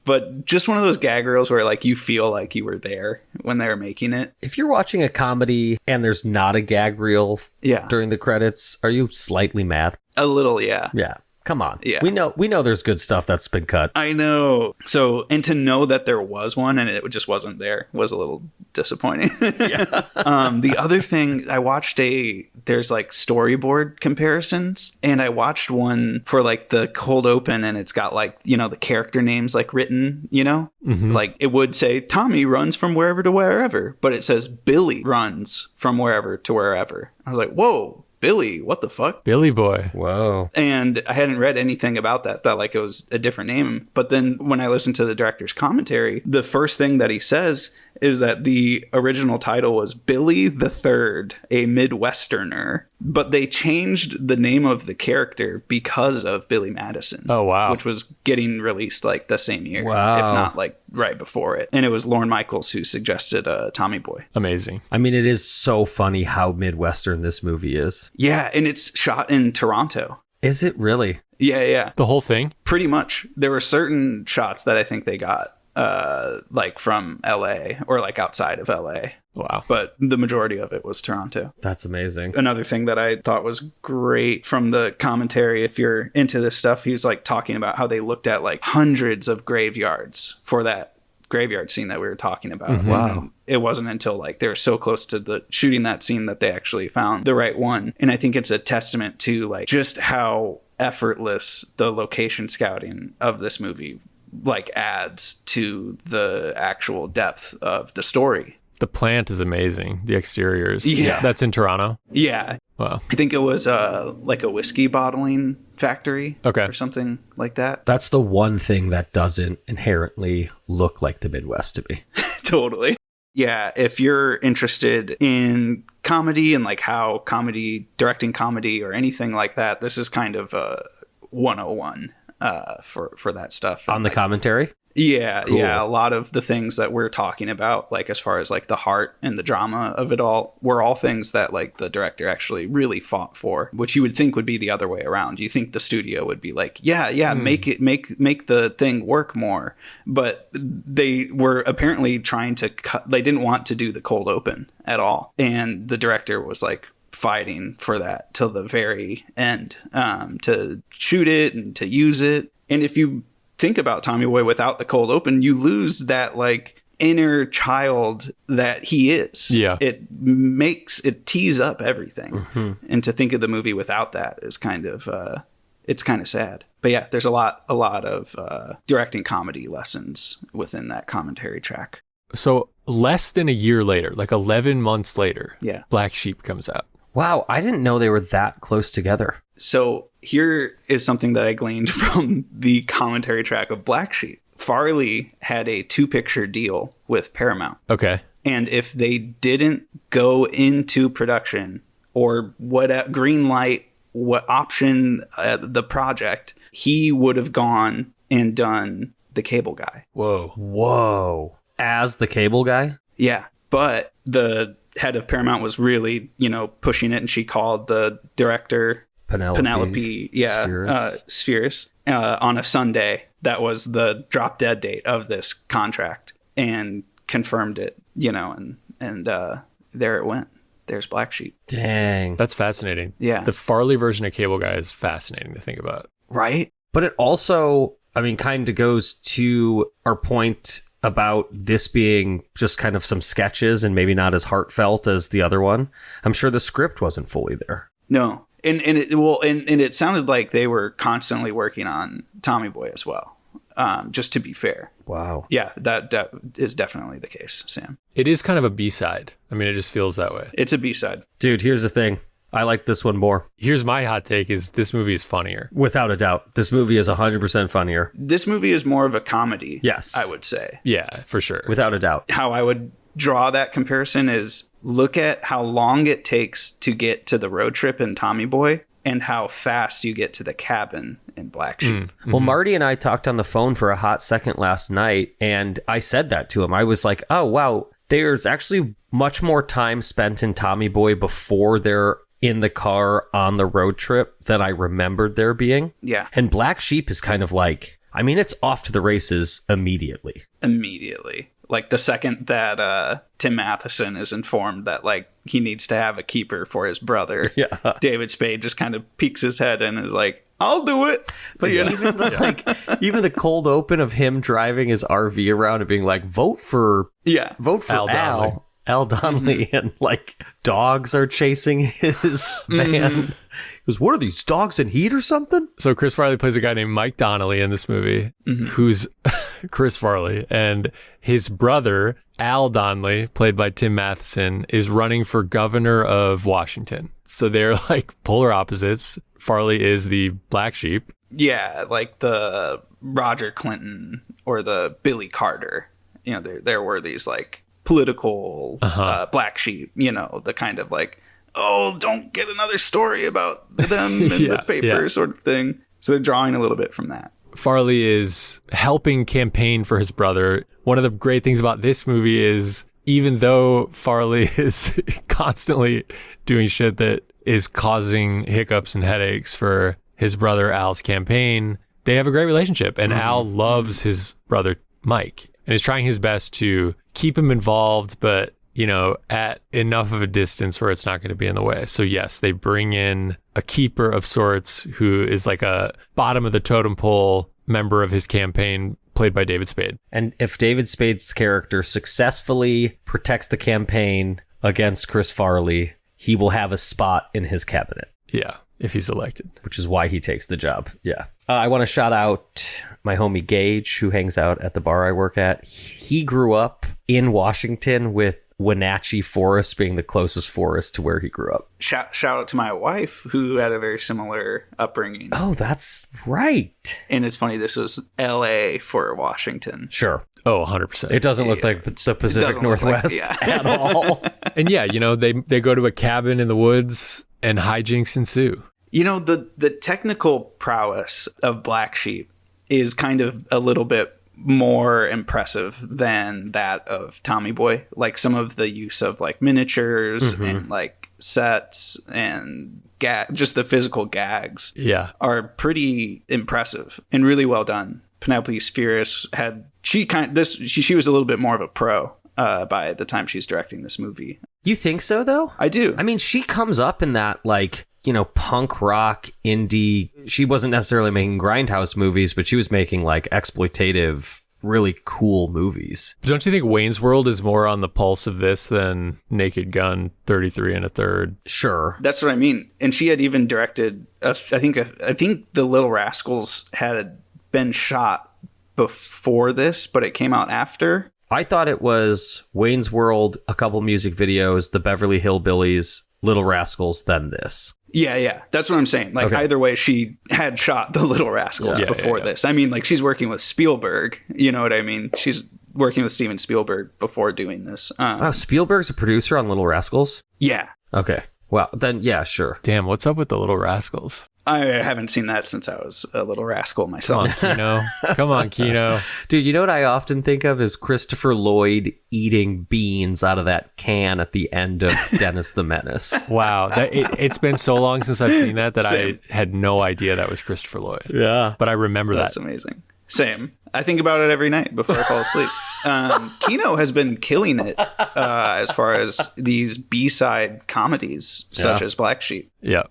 But just one of those gag reels where like you feel like you were there when they were making it. If you're watching a comedy and there's not a gag reel Yeah, during the credits, are you slightly mad? a little. Yeah. Yeah. Come on. Yeah. We know there's good stuff that's been cut. I know. So, and to know that there was one and it just wasn't there was a little disappointing. The other thing, I watched there's like storyboard comparisons, and I watched one for like the cold open, and it's got like, you know, the character names like written, you know, like it would say Tommy runs from wherever to wherever, but it says Billy runs from wherever to wherever. I was like, whoa. Billy, what the fuck? Billy Boy. Whoa. And I hadn't read anything about that, thought like it was a different name. But then when I listened to the director's commentary, the first thing that he says is that the original title was Billy the Third, a Midwesterner. But they changed the name of the character because of Billy Madison. Oh, wow. Which was getting released like the same year, Wow. if not like right before it. And it was Lorne Michaels who suggested Tommy Boy. Amazing. I mean, it is so funny how Midwestern this movie is. Yeah, and it's shot in Toronto. Is it really? Yeah. The whole thing? Pretty much. There were certain shots that I think they got like from LA or like outside of LA. Wow. But the majority of it was Toronto. That's amazing. Another thing that I thought was great from the commentary, if you're into this stuff, he was like talking about how they looked at like hundreds of graveyards for that graveyard scene that we were talking about. Mm-hmm. Wow. And it wasn't until like they were so close to the shooting that scene that they actually found the right one. And I think it's a testament to like just how effortless the location scouting of this movie like adds to the actual depth of the story. The plant is amazing. The exteriors. Yeah. That's in Toronto. Yeah. Wow. I think it was like a whiskey bottling factory or something like that. That's the one thing that doesn't inherently look like the Midwest to me. Totally. Yeah, if you're interested in comedy and like how directing comedy or anything like that, this is kind of a 101 for that stuff. On the commentary? Yeah, Cool. yeah. A lot of the things that we're talking about, like as far as like the heart and the drama of it all, were all things that like the director actually really fought for, which you would think would be the other way around. You think the studio would be like, make the thing work more. But they were apparently trying to cut, they didn't want to do the cold open at all. And the director was like fighting for that till the very end, to shoot it and to use it. And if you think about Tommy Boy without the cold open, you lose that like inner child that he is. Yeah. It tees up everything. Mm-hmm. And to think of the movie without that is kind of it's kind of sad. But yeah, there's a lot of directing comedy lessons within that commentary track. So less than a year later, like 11 months later, yeah, Black Sheep comes out. Wow, I didn't know they were that close together. So here is something that I gleaned from the commentary track of Black Sheep. Farley had a 2-picture deal with Paramount. Okay. And if they didn't go into production or what green light, what option the project, he would have gone and done The Cable Guy. Whoa. As the Cable Guy? Yeah. But the head of Paramount was really, pushing it, and she called the director Penelope Spheres on a Sunday. That was the drop dead date of this contract, and confirmed it, and there it went. There's Black Sheep. Dang. That's fascinating. Yeah. The Farley version of Cable Guy is fascinating to think about. Right? But it also, kind of goes to our point about this being just kind of some sketches and maybe not as heartfelt as the other one. I'm sure the script wasn't fully there. No. And it sounded like they were constantly working on Tommy Boy as well. Just to be fair. Wow. Yeah, that is definitely the case, Sam. It is kind of a B-side. It just feels that way. It's a B-side. Dude, here's the thing. I like this one more. Here's my hot take is this movie is funnier. Without a doubt. This movie is 100% funnier. This movie is more of a comedy. Yes. I would say. Yeah, for sure. Without a doubt. How I would draw that comparison is look at how long it takes to get to the road trip in Tommy Boy and how fast you get to the cabin in Black Sheep. Mm-hmm. Well, Marty and I talked on the phone for a hot second last night, and I said that to him. I was like, oh, wow, there's actually much more time spent in Tommy Boy before they're in the car on the road trip than I remembered there being. Yeah. And Black Sheep is kind of like, it's off to the races immediately. Like the second that Tim Matheson is informed that like he needs to have a keeper for his brother, David Spade just kind of peeks his head in and is like, I'll do it. But even the cold open of him driving his RV around and being like, vote for Al Donnelly, and like dogs are chasing his van. He goes, what are these, dogs in heat or something? So Chris Farley plays a guy named Mike Donnelly in this movie, who's Chris Farley, and his brother Al Donnelly, played by Tim Matheson, is running for governor of Washington. So they're like polar opposites. Farley is the Black Sheep. Yeah, like the Roger Clinton or the Billy Carter. There were these like political Black Sheep, the kind of like, oh, don't get another story about them in the paper sort of thing. So they're drawing a little bit from that. Farley is helping campaign for his brother. One of the great things about this movie is even though Farley is constantly doing shit that is causing hiccups and headaches for his brother Al's campaign, they have a great relationship, and Al loves his brother Mike. And he's trying his best to keep him involved, but, you know, at enough of a distance where it's not going to be in the way. So yes, they bring in a keeper of sorts who is like a bottom of the totem pole member of his campaign, played by David Spade. And if David Spade's character successfully protects the campaign against Chris Farley, he will have a spot in his cabinet. Yeah, if he's elected. Which is why he takes the job. Yeah. I want to shout out my homie Gage, who hangs out at the bar I work at. He grew up in Washington, with Wenatchee Forest being the closest forest to where he grew up. Shout out to my wife, who had a very similar upbringing. Oh, that's right. And it's funny, this was LA for Washington. Sure. Oh, 100%. It doesn't look like the Pacific Northwest at all. And yeah, you know, they go to a cabin in the woods and hijinks ensue. You know, the technical prowess of Black Sheep is kind of a little bit more impressive than that of Tommy Boy. Like some of the use of like miniatures and like sets and just the physical gags are pretty impressive and really well done. Penelope Spheris she was a little bit more of a pro by the time she's directing this movie. You think so, though? I do. I mean, she comes up in that, like, you know, punk rock, indie. She wasn't necessarily making grindhouse movies, but she was making, like, exploitative, really cool movies. Don't you think Wayne's World is more on the pulse of this than Naked Gun 33 1/3? Sure. That's what I mean. And she had even directed, I think The Little Rascals had been shot before this, but it came out after. I thought it was Wayne's World, a couple music videos, the Beverly Hillbillies, Little Rascals, then this. Yeah. That's what I'm saying. Like, either way, she had shot the Little Rascals before this. I mean, like, she's working with Spielberg. You know what I mean? She's working with Steven Spielberg before doing this. Spielberg's a producer on Little Rascals? Yeah. Okay. Well, then, yeah, sure. Damn, what's up with the Little Rascals? I haven't seen that since I was a little rascal myself. Come on, Kino. Dude, you know what I often think of is Christopher Lloyd eating beans out of that can at the end of Dennis the Menace. Wow. It's been so long since I've seen that Same. I had no idea that was Christopher Lloyd. Yeah. But I remember That's amazing. Same. I think about it every night before I fall asleep. Kino has been killing it as far as these B-side comedies, such as Black Sheep. Yeah.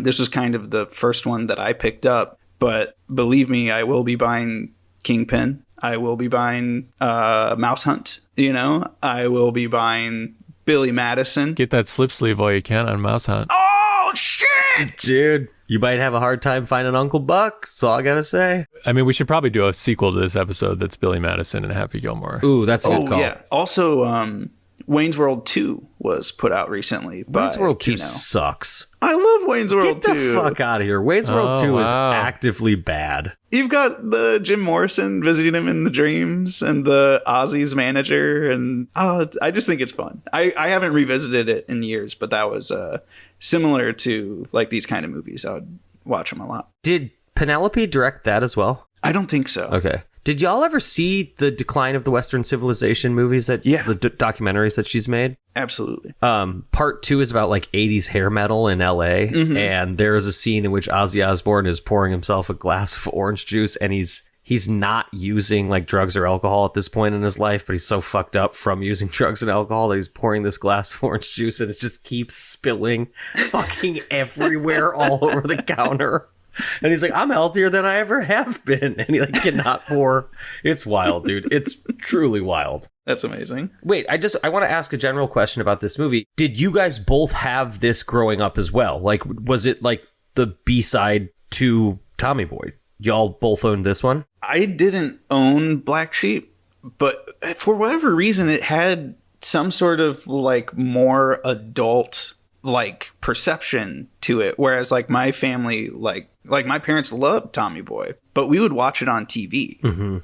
This was kind of the first one that I picked up, but believe me, I will be buying Kingpin. I will be buying Mouse Hunt. You know, I will be buying Billy Madison. Get that slip sleeve while you can on Mouse Hunt. Oh, shit! Dude, you might have a hard time finding Uncle Buck. That's all I gotta say. I mean, we should probably do a sequel to this episode that's Billy Madison and Happy Gilmore. Ooh, that's a good call. Yeah. Also, Wayne's World 2 was put out recently. Wayne's World 2 Kino. Sucks. I love Wayne's World 2. Get the fuck out of here. Wayne's World 2 is actively bad. You've got the Jim Morrison visiting him in the dreams and the Ozzy's manager. And I just think it's fun. I haven't revisited it in years, but that was similar to like these kind of movies. I would watch them a lot. Did Penelope direct that as well? I don't think so. Okay. Did y'all ever see the Decline of the Western Civilization movies the documentaries that she's made? Absolutely. Part 2 is about like 80s hair metal in LA. And there is a scene in which Ozzy Osbourne is pouring himself a glass of orange juice, and he's not using like drugs or alcohol at this point in his life, but he's so fucked up from using drugs and alcohol that he's pouring this glass of orange juice and it just keeps spilling fucking everywhere all over the counter. And he's like, I'm healthier than I ever have been. And he like cannot pour. It's wild, dude. It's truly wild. That's amazing. Wait, I want to ask a general question about this movie. Did you guys both have this growing up as well? Like, was it like the B-side to Tommy Boy? Y'all both owned this one? I didn't own Black Sheep, but for whatever reason, it had some sort of like more adult like perception to it, whereas like my family like my parents loved Tommy Boy, but we would watch it on TV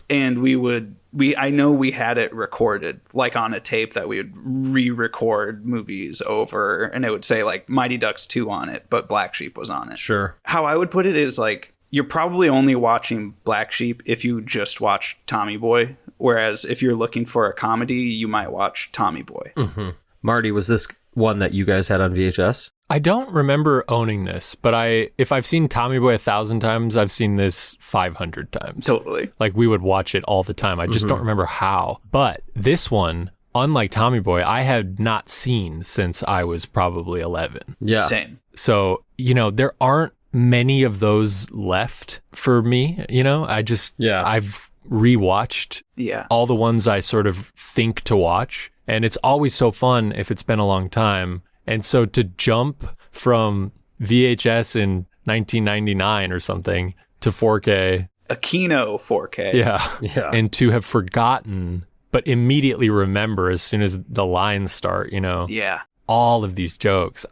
and I know we had it recorded like on a tape that we would re-record movies over, and it would say like Mighty Ducks 2 on it, but Black Sheep was on it. Sure. How I would put it is like you're probably only watching Black Sheep if you just watch Tommy Boy, whereas if you're looking for a comedy, you might watch Tommy Boy. Marty, was this one that you guys had on VHS? I don't remember owning this, but if I've seen Tommy Boy 1,000 times, I've seen this 500 times. Totally. Like, we would watch it all the time. I just don't remember how. But this one, unlike Tommy Boy, I had not seen since I was probably 11. Yeah. Same. So, there aren't many of those left for me, I've rewatched all the ones I sort of think to watch. And it's always so fun if it's been a long time. And so to jump from VHS in 1999 or something to 4K. A Kino 4K. Yeah. And to have forgotten, but immediately remember as soon as the lines start, Yeah. all of these jokes.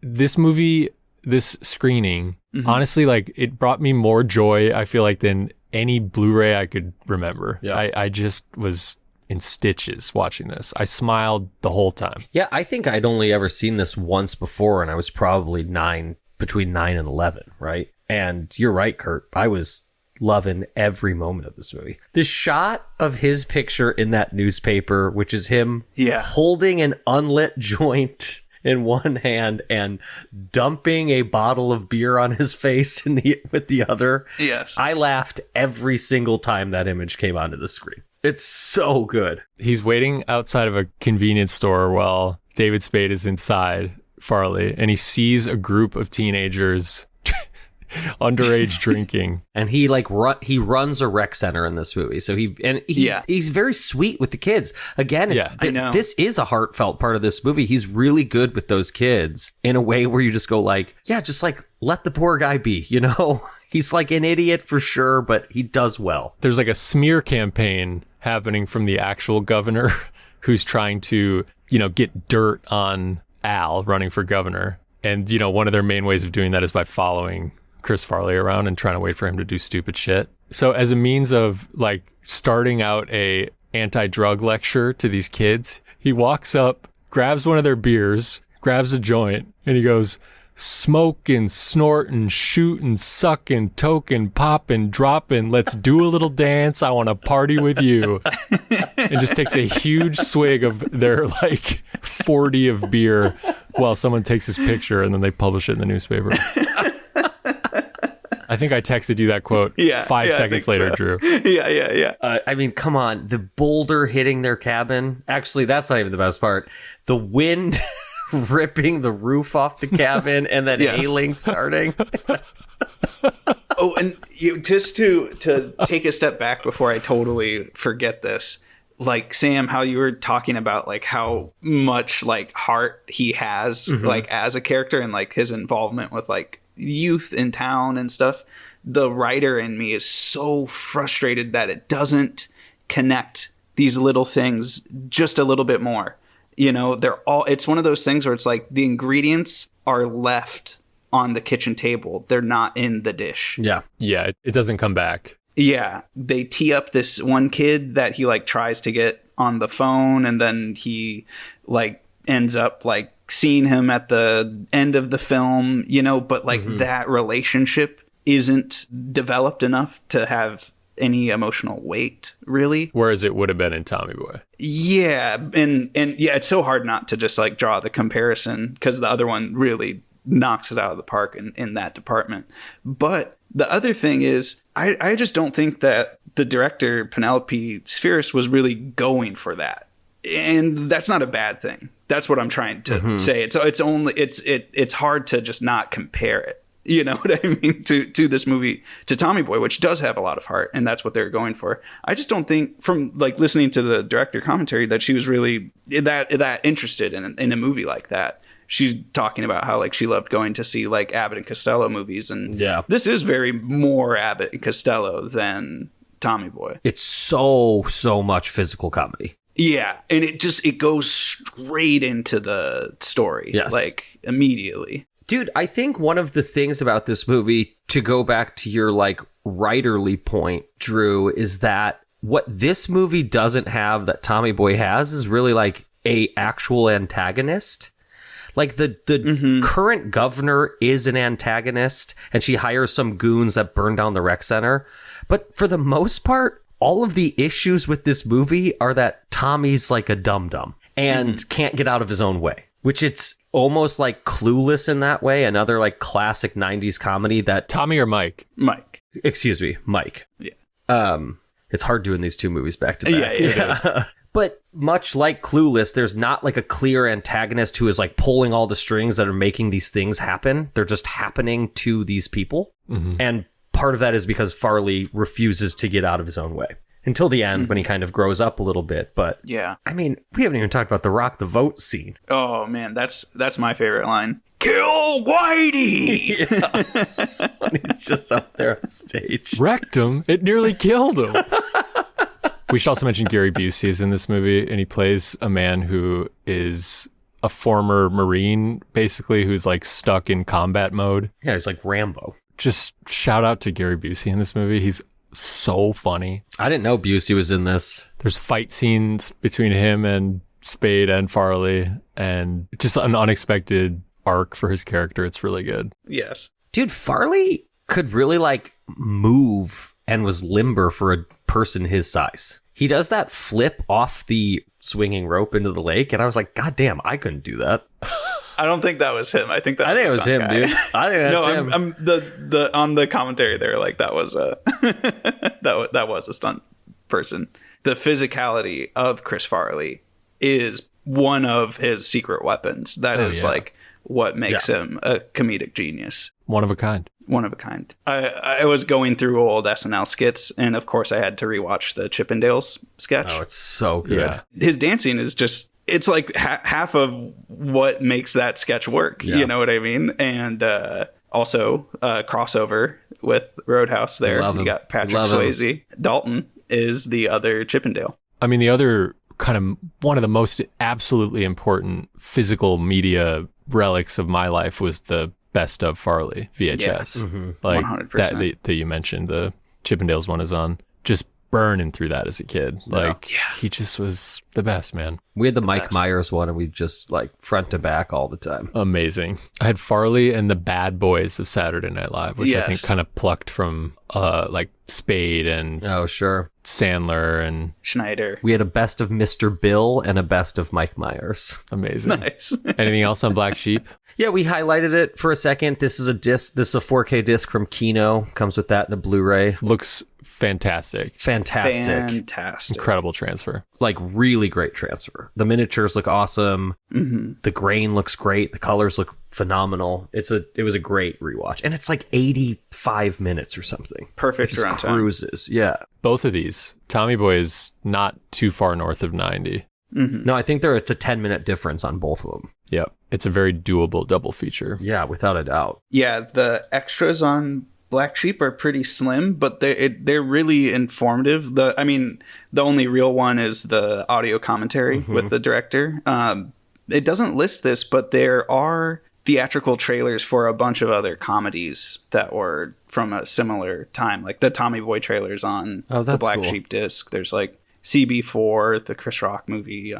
This movie, this screening, honestly, like, it brought me more joy, I feel like, than any Blu-ray I could remember. Yeah. I just was in stitches watching this. I smiled the whole time. Yeah, I think I'd only ever seen this once before, and I was probably between 9 and 11, right? And you're right, Kurt. I was loving every moment of this movie. The shot of his picture in that newspaper, which is him holding an unlit joint in one hand and dumping a bottle of beer on his face with the other. Yes. I laughed every single time that image came onto the screen. It's so good. He's waiting outside of a convenience store while David Spade is inside, Farley, and he sees a group of teenagers underage drinking. And he he runs a rec center in this movie. So he's very sweet with the kids. Again, I know. This is a heartfelt part of this movie. He's really good with those kids in a way where you just go just let the poor guy be, He's like an idiot for sure, but he does well. There's like a smear campaign happening from the actual governor who's trying to, get dirt on Al running for governor. And, one of their main ways of doing that is by following Chris Farley around and trying to wait for him to do stupid shit. So as a means of starting out a anti-drug lecture to these kids, he walks up, grabs one of their beers, grabs a joint, and he goes, "Smoking, snorting, shooting, sucking, toking, popping, dropping. Let's do a little dance. I want to party with you." And just takes a huge swig of their 40 of beer while someone takes his picture and then they publish it in the newspaper. I think I texted you that quote 5 seconds later, so. Drew. Yeah. I mean, come on. The boulder hitting their cabin. Actually, that's not even the best part. The wind ripping the roof off the cabin and then hailing starting. Oh, and just to take a step back before I totally forget this, Sam, how you were talking about how much heart he has as a character and his involvement with youth in town and stuff. The writer in me is so frustrated that it doesn't connect these little things just a little bit more. It's one of those things where it's the ingredients are left on the kitchen table. They're not in the dish. Yeah, it doesn't come back. Yeah, they tee up this one kid that he tries to get on the phone, and then he ends up seeing him at the end of the film, but that relationship isn't developed enough to have any emotional weight, really. Whereas it would have been in Tommy Boy. Yeah, and it's so hard not to just draw the comparison because the other one really knocks it out of the park in that department. But the other thing is, I just don't think that the director, Penelope Spheris, was really going for that. And that's not a bad thing. That's what I'm trying to say. It's hard to just not compare it. You know what I mean? To this movie, to Tommy Boy, which does have a lot of heart, and that's what they're going for. I just don't think, from listening to the director commentary, that she was really that interested in a movie like that. She's talking about how she loved going to see Abbott and Costello movies, and this is very more Abbott and Costello than Tommy Boy. It's so much physical comedy. Yeah, and it goes straight into the story, immediately. Dude, I think one of the things about this movie, to go back to your writerly point, Drew, is that what this movie doesn't have that Tommy Boy has is really a actual antagonist. The current governor is an antagonist, and she hires some goons that burn down the rec center. But for the most part, all of the issues with this movie are that Tommy's a dum-dum and can't get out of his own way. Which it's almost like Clueless in that way. Another like classic 90s comedy that Tommy or Mike? Mike. Excuse me, Mike. Yeah. It's hard doing these two movies back to back. Yeah. But much like Clueless, there's not like a clear antagonist who is like pulling all the strings that are making these things happen. They're just happening to these people. Mm-hmm. And part of that is because Farley refuses to get out of his own way until the end when he kind of grows up a little bit. But yeah, I mean, we haven't even talked about the Rock the Vote scene. Oh man, that's my favorite line. Kill Whitey! Yeah. When he's just up there on stage. Wrecked him. It nearly killed him. We should also mention Gary Busey is in this movie, and he plays a man who is a former Marine, basically, who's like stuck in combat mode. Yeah, he's like Rambo. Just shout out to Gary Busey in this movie. He's so funny. I didn't know Busey was in this. There's fight scenes between him and Spade and Farley, and just an unexpected arc for his character. It's really good. Yes. Dude, Farley could really like move and was limber for a person his size. He does that flip off the swinging rope into the lake, and I was like, God damn, I couldn't do that. I don't think that was him. I think it was him, guy. dude. I think that's him. I'm the on the commentary there, like that was a that was a stunt person. The physicality of Chris Farley is one of his secret weapons. That is like what makes him a comedic genius. One of a kind. One of a kind. I was going through old SNL skits, and of course I had to rewatch the Chippendales sketch. Oh, it's so good. Yeah. His dancing is just, it's like half of what makes that sketch work. Yeah. You know what I mean? And also crossover with Roadhouse there. Love You him. got Patrick Love him. Swayze. Dalton is the other Chippendale. I mean, the other kind of one of the most absolutely important physical media relics of my life was the Best of Farley VHS. Yeah. Mm-hmm. Like 100%. that you mentioned, the Chippendales one is on. Just burning through that as a kid. Like he just was the best, man. We had the Mike Myers one, and we just like front to back all the time. Amazing. I had Farley and the Bad Boys of Saturday Night Live, which I think kind of plucked from like Spade and Oh, sure. Sandler and Schneider. We had a best of Mr. Bill and a best of Mike Myers. amazing. Nice. Anything else on Black Sheep? Yeah, we highlighted it for a second. This is a disc. This is a 4K disc from Kino. Comes with that and a Blu-ray. Looks fantastic. Fantastic. Incredible transfer. Like really great transfer. The miniatures look awesome. Mm-hmm. The grain looks great. The colors look phenomenal. It was a great rewatch. And it's like 85 minutes or something. Perfect It just runtime. cruises. Yeah. Both of these, Tommy Boy is not too far north of 90. Mm-hmm. No, I think it's a 10-minute difference on both of them. Yep. It's a very doable double feature. Yeah, without a doubt. Yeah, the extras on Black Sheep are pretty slim, but they're really informative. The only real one is the audio commentary with the director. It doesn't list this, but there are theatrical trailers for a bunch of other comedies that were from a similar time, like the Tommy Boy trailers on the Black cool. Sheep disc. There's like CB4, the Chris Rock movie.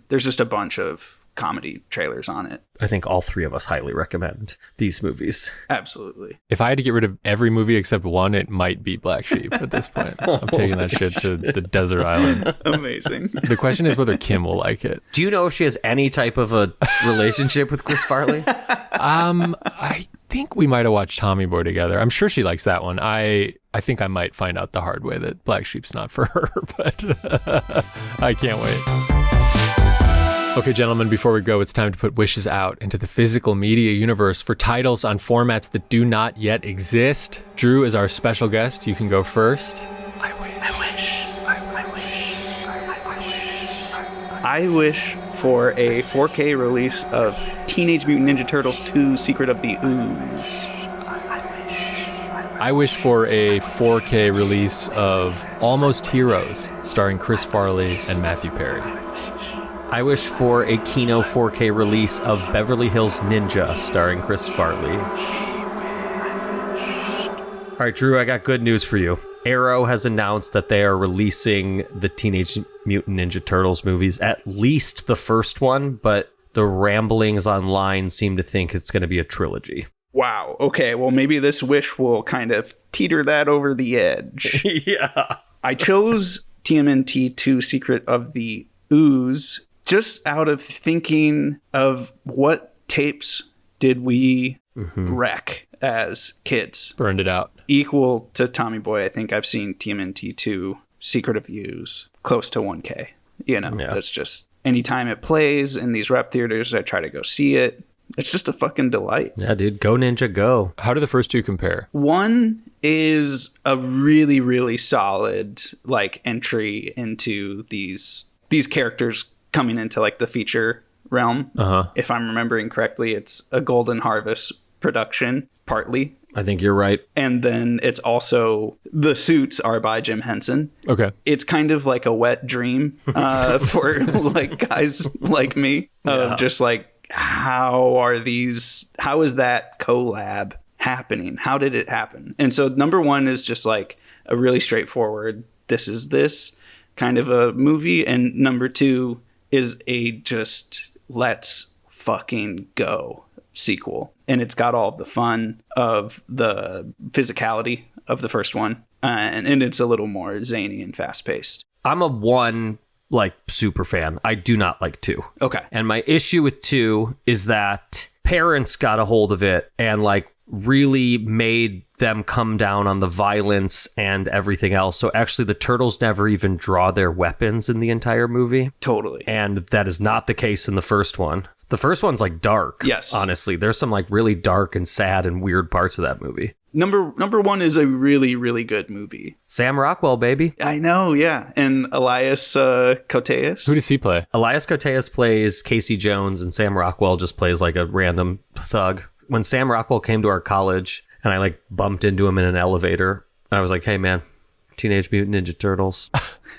There's just a bunch of comedy trailers on it. I think all three of us highly recommend these movies. Absolutely. If I had to get rid of every movie except one, it might be Black Sheep at this point. I'm taking that shit to the desert island. Amazing. The question is whether Kim will like it. Do you know if she has any type of a relationship with Chris Farley? I think we might have watched Tommy Boy together. I'm sure she likes that one. I think I might find out the hard way that Black Sheep's not for her, but I can't wait. Okay, gentlemen, before we go, it's time to put wishes out into the physical media universe for titles on formats that do not yet exist. Drew is our special guest. You can go first. I wish for a 4K release of Teenage Mutant Ninja Turtles 2 Secret of the Ooze. I wish for a 4K release of Almost Heroes, starring Chris Farley and Matthew Perry. I wish for a Kino 4K release of Beverly Hills Ninja, starring Chris Farley. All right, Drew, I got good news for you. Arrow has announced that they are releasing the Teenage Mutant Ninja Turtles movies, at least the first one, but the ramblings online seem to think it's going to be a trilogy. Wow. Okay, well, maybe this wish will kind of teeter that over the edge. Yeah. I chose TMNT 2 Secret of the Ooze just out of thinking of what tapes did we wreck as kids? Burned it out. Equal to Tommy Boy, I think I've seen TMNT 2, Secret of the Ooze, close to 1K. That's just, anytime it plays in these rep theaters, I try to go see it. It's just a fucking delight. Yeah, dude. Go Ninja, go. How do the first two compare? One is a really, really solid like entry into these characters coming into like the feature realm. If I'm remembering correctly, it's a Golden Harvest production, partly. I think you're right. And then it's also, the suits are by Jim Henson. Okay. It's kind of like a wet dream for like guys like me of just like, how is that collab happening? How did it happen? And so number one is just like a really straightforward, this kind of a movie. And number two is a just let's fucking go sequel. And it's got all of the fun of the physicality of the first one. And it's a little more zany and fast paced. I'm a 1 like super fan. I do not like 2. Okay. And my issue with 2 is that parents got a hold of it and like really made them come down on the violence and everything else. So actually the turtles never even draw their weapons in the entire movie. Totally. And that is not the case in the first one. The first one's like dark. Yes. Honestly, there's some like really dark and sad and weird parts of that movie. Number one is a really, really good movie. Sam Rockwell, baby. I know, yeah. And Elias Koteas. Who does he play? Elias Koteas plays Casey Jones, and Sam Rockwell just plays like a random thug. When Sam Rockwell came to our college, and I like bumped into him in an elevator, I was like, hey man, Teenage Mutant Ninja Turtles.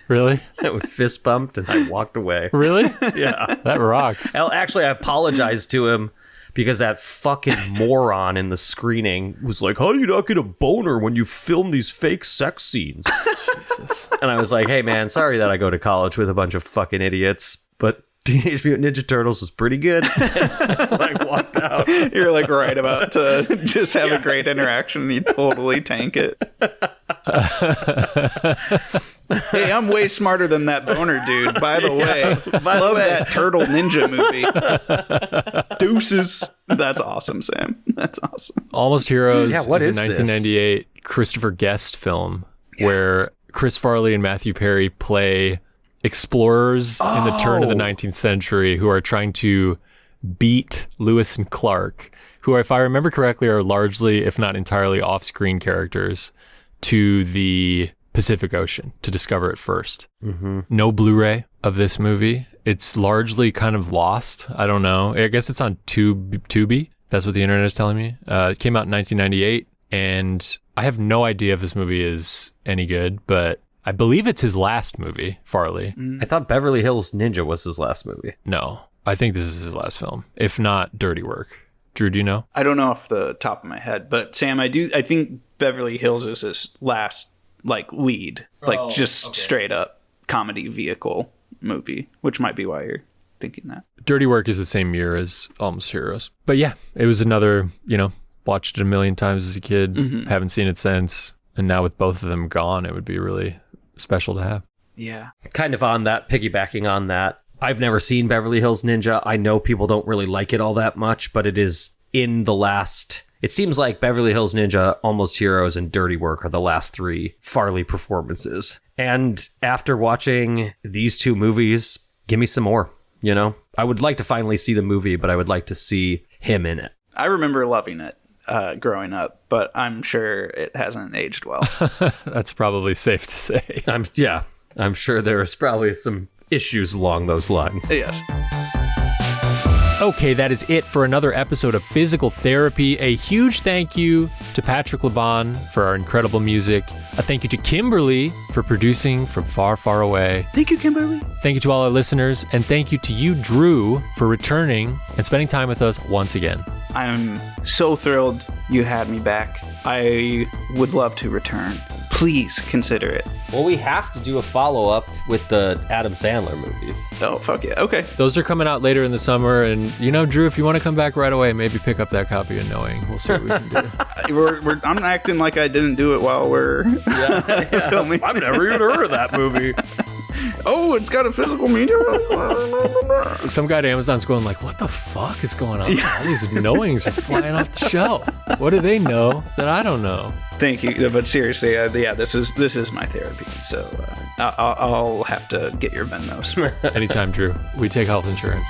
Really? And we fist bumped, and I walked away. Really? Yeah. That rocks. Actually, I apologized to him because that fucking moron in the screening was like, how do you not get a boner when you film these fake sex scenes? Jesus. And I was like, hey man, sorry that I go to college with a bunch of fucking idiots, but Teenage Mutant Ninja Turtles was pretty good. So I walked out. You're like right about to just have a great interaction and you totally tank it. Hey, I'm way smarter than that boner dude, by the way. Love that Turtle Ninja movie. Deuces. That's awesome, Sam. That's awesome. Almost Heroes what is is a this? 1998 Christopher Guest film where Chris Farley and Matthew Perry play explorers in the turn of the 19th century who are trying to beat Lewis and Clark, who, if I remember correctly, are largely, if not entirely, off-screen characters, to the Pacific Ocean to discover it first. No Blu-ray of this movie. It's largely kind of lost. I don't know. I guess it's on Tubi. That's what the internet is telling me. It came out in 1998, and I have no idea if this movie is any good, but I believe it's his last movie, Farley. I thought Beverly Hills Ninja was his last movie. No, I think this is his last film, if not Dirty Work. Drew, do you know? I don't know off the top of my head, but Sam, I think Beverly Hills is his last like lead, like straight up comedy vehicle movie, which might be why you're thinking that. Dirty Work is the same year as Almost Heroes. But yeah, it was another, watched it a million times as a kid, haven't seen it since. And now with both of them gone, it would be really special to have. Yeah. Kind of on that, piggybacking on that, I've never seen Beverly Hills Ninja. I know people don't really like it all that much, but it is in the last... It seems like Beverly Hills Ninja, Almost Heroes, and Dirty Work are the last 3 Farley performances. And after watching these 2 movies, give me some more, I would like to finally see the movie, but I would like to see him in it. I remember loving it growing up, but I'm sure it hasn't aged well. That's probably safe to say. I'm sure there's probably some issues along those lines. Yes. Okay, that is it for another episode of Physical Therapy. A huge thank you to Patrick Laban for our incredible music. A thank you to Kimberly for producing from far, far away. Thank you, Kimberly. Thank you to all our listeners, and thank you to you, Drew, for returning and spending time with us once again. I'm so thrilled you had me back. I would love to return. Please consider it. Well, we have to do a follow-up with the Adam Sandler movies. Oh, fuck yeah. Okay. Those are coming out later in the summer, and Drew, if you want to come back right away, maybe pick up that copy of Knowing. We'll see what we can do. I'm acting like I didn't do it while we're filming. I've never even heard of that movie. Oh, it's got a physical meter. Some guy at Amazon's going like, what the fuck is going on? All these knowings are flying off the shelf. What do they know that I don't know? Thank you, but seriously, yeah, this is my therapy. So I'll have to get your Venmos. Anytime, Drew. We take health insurance.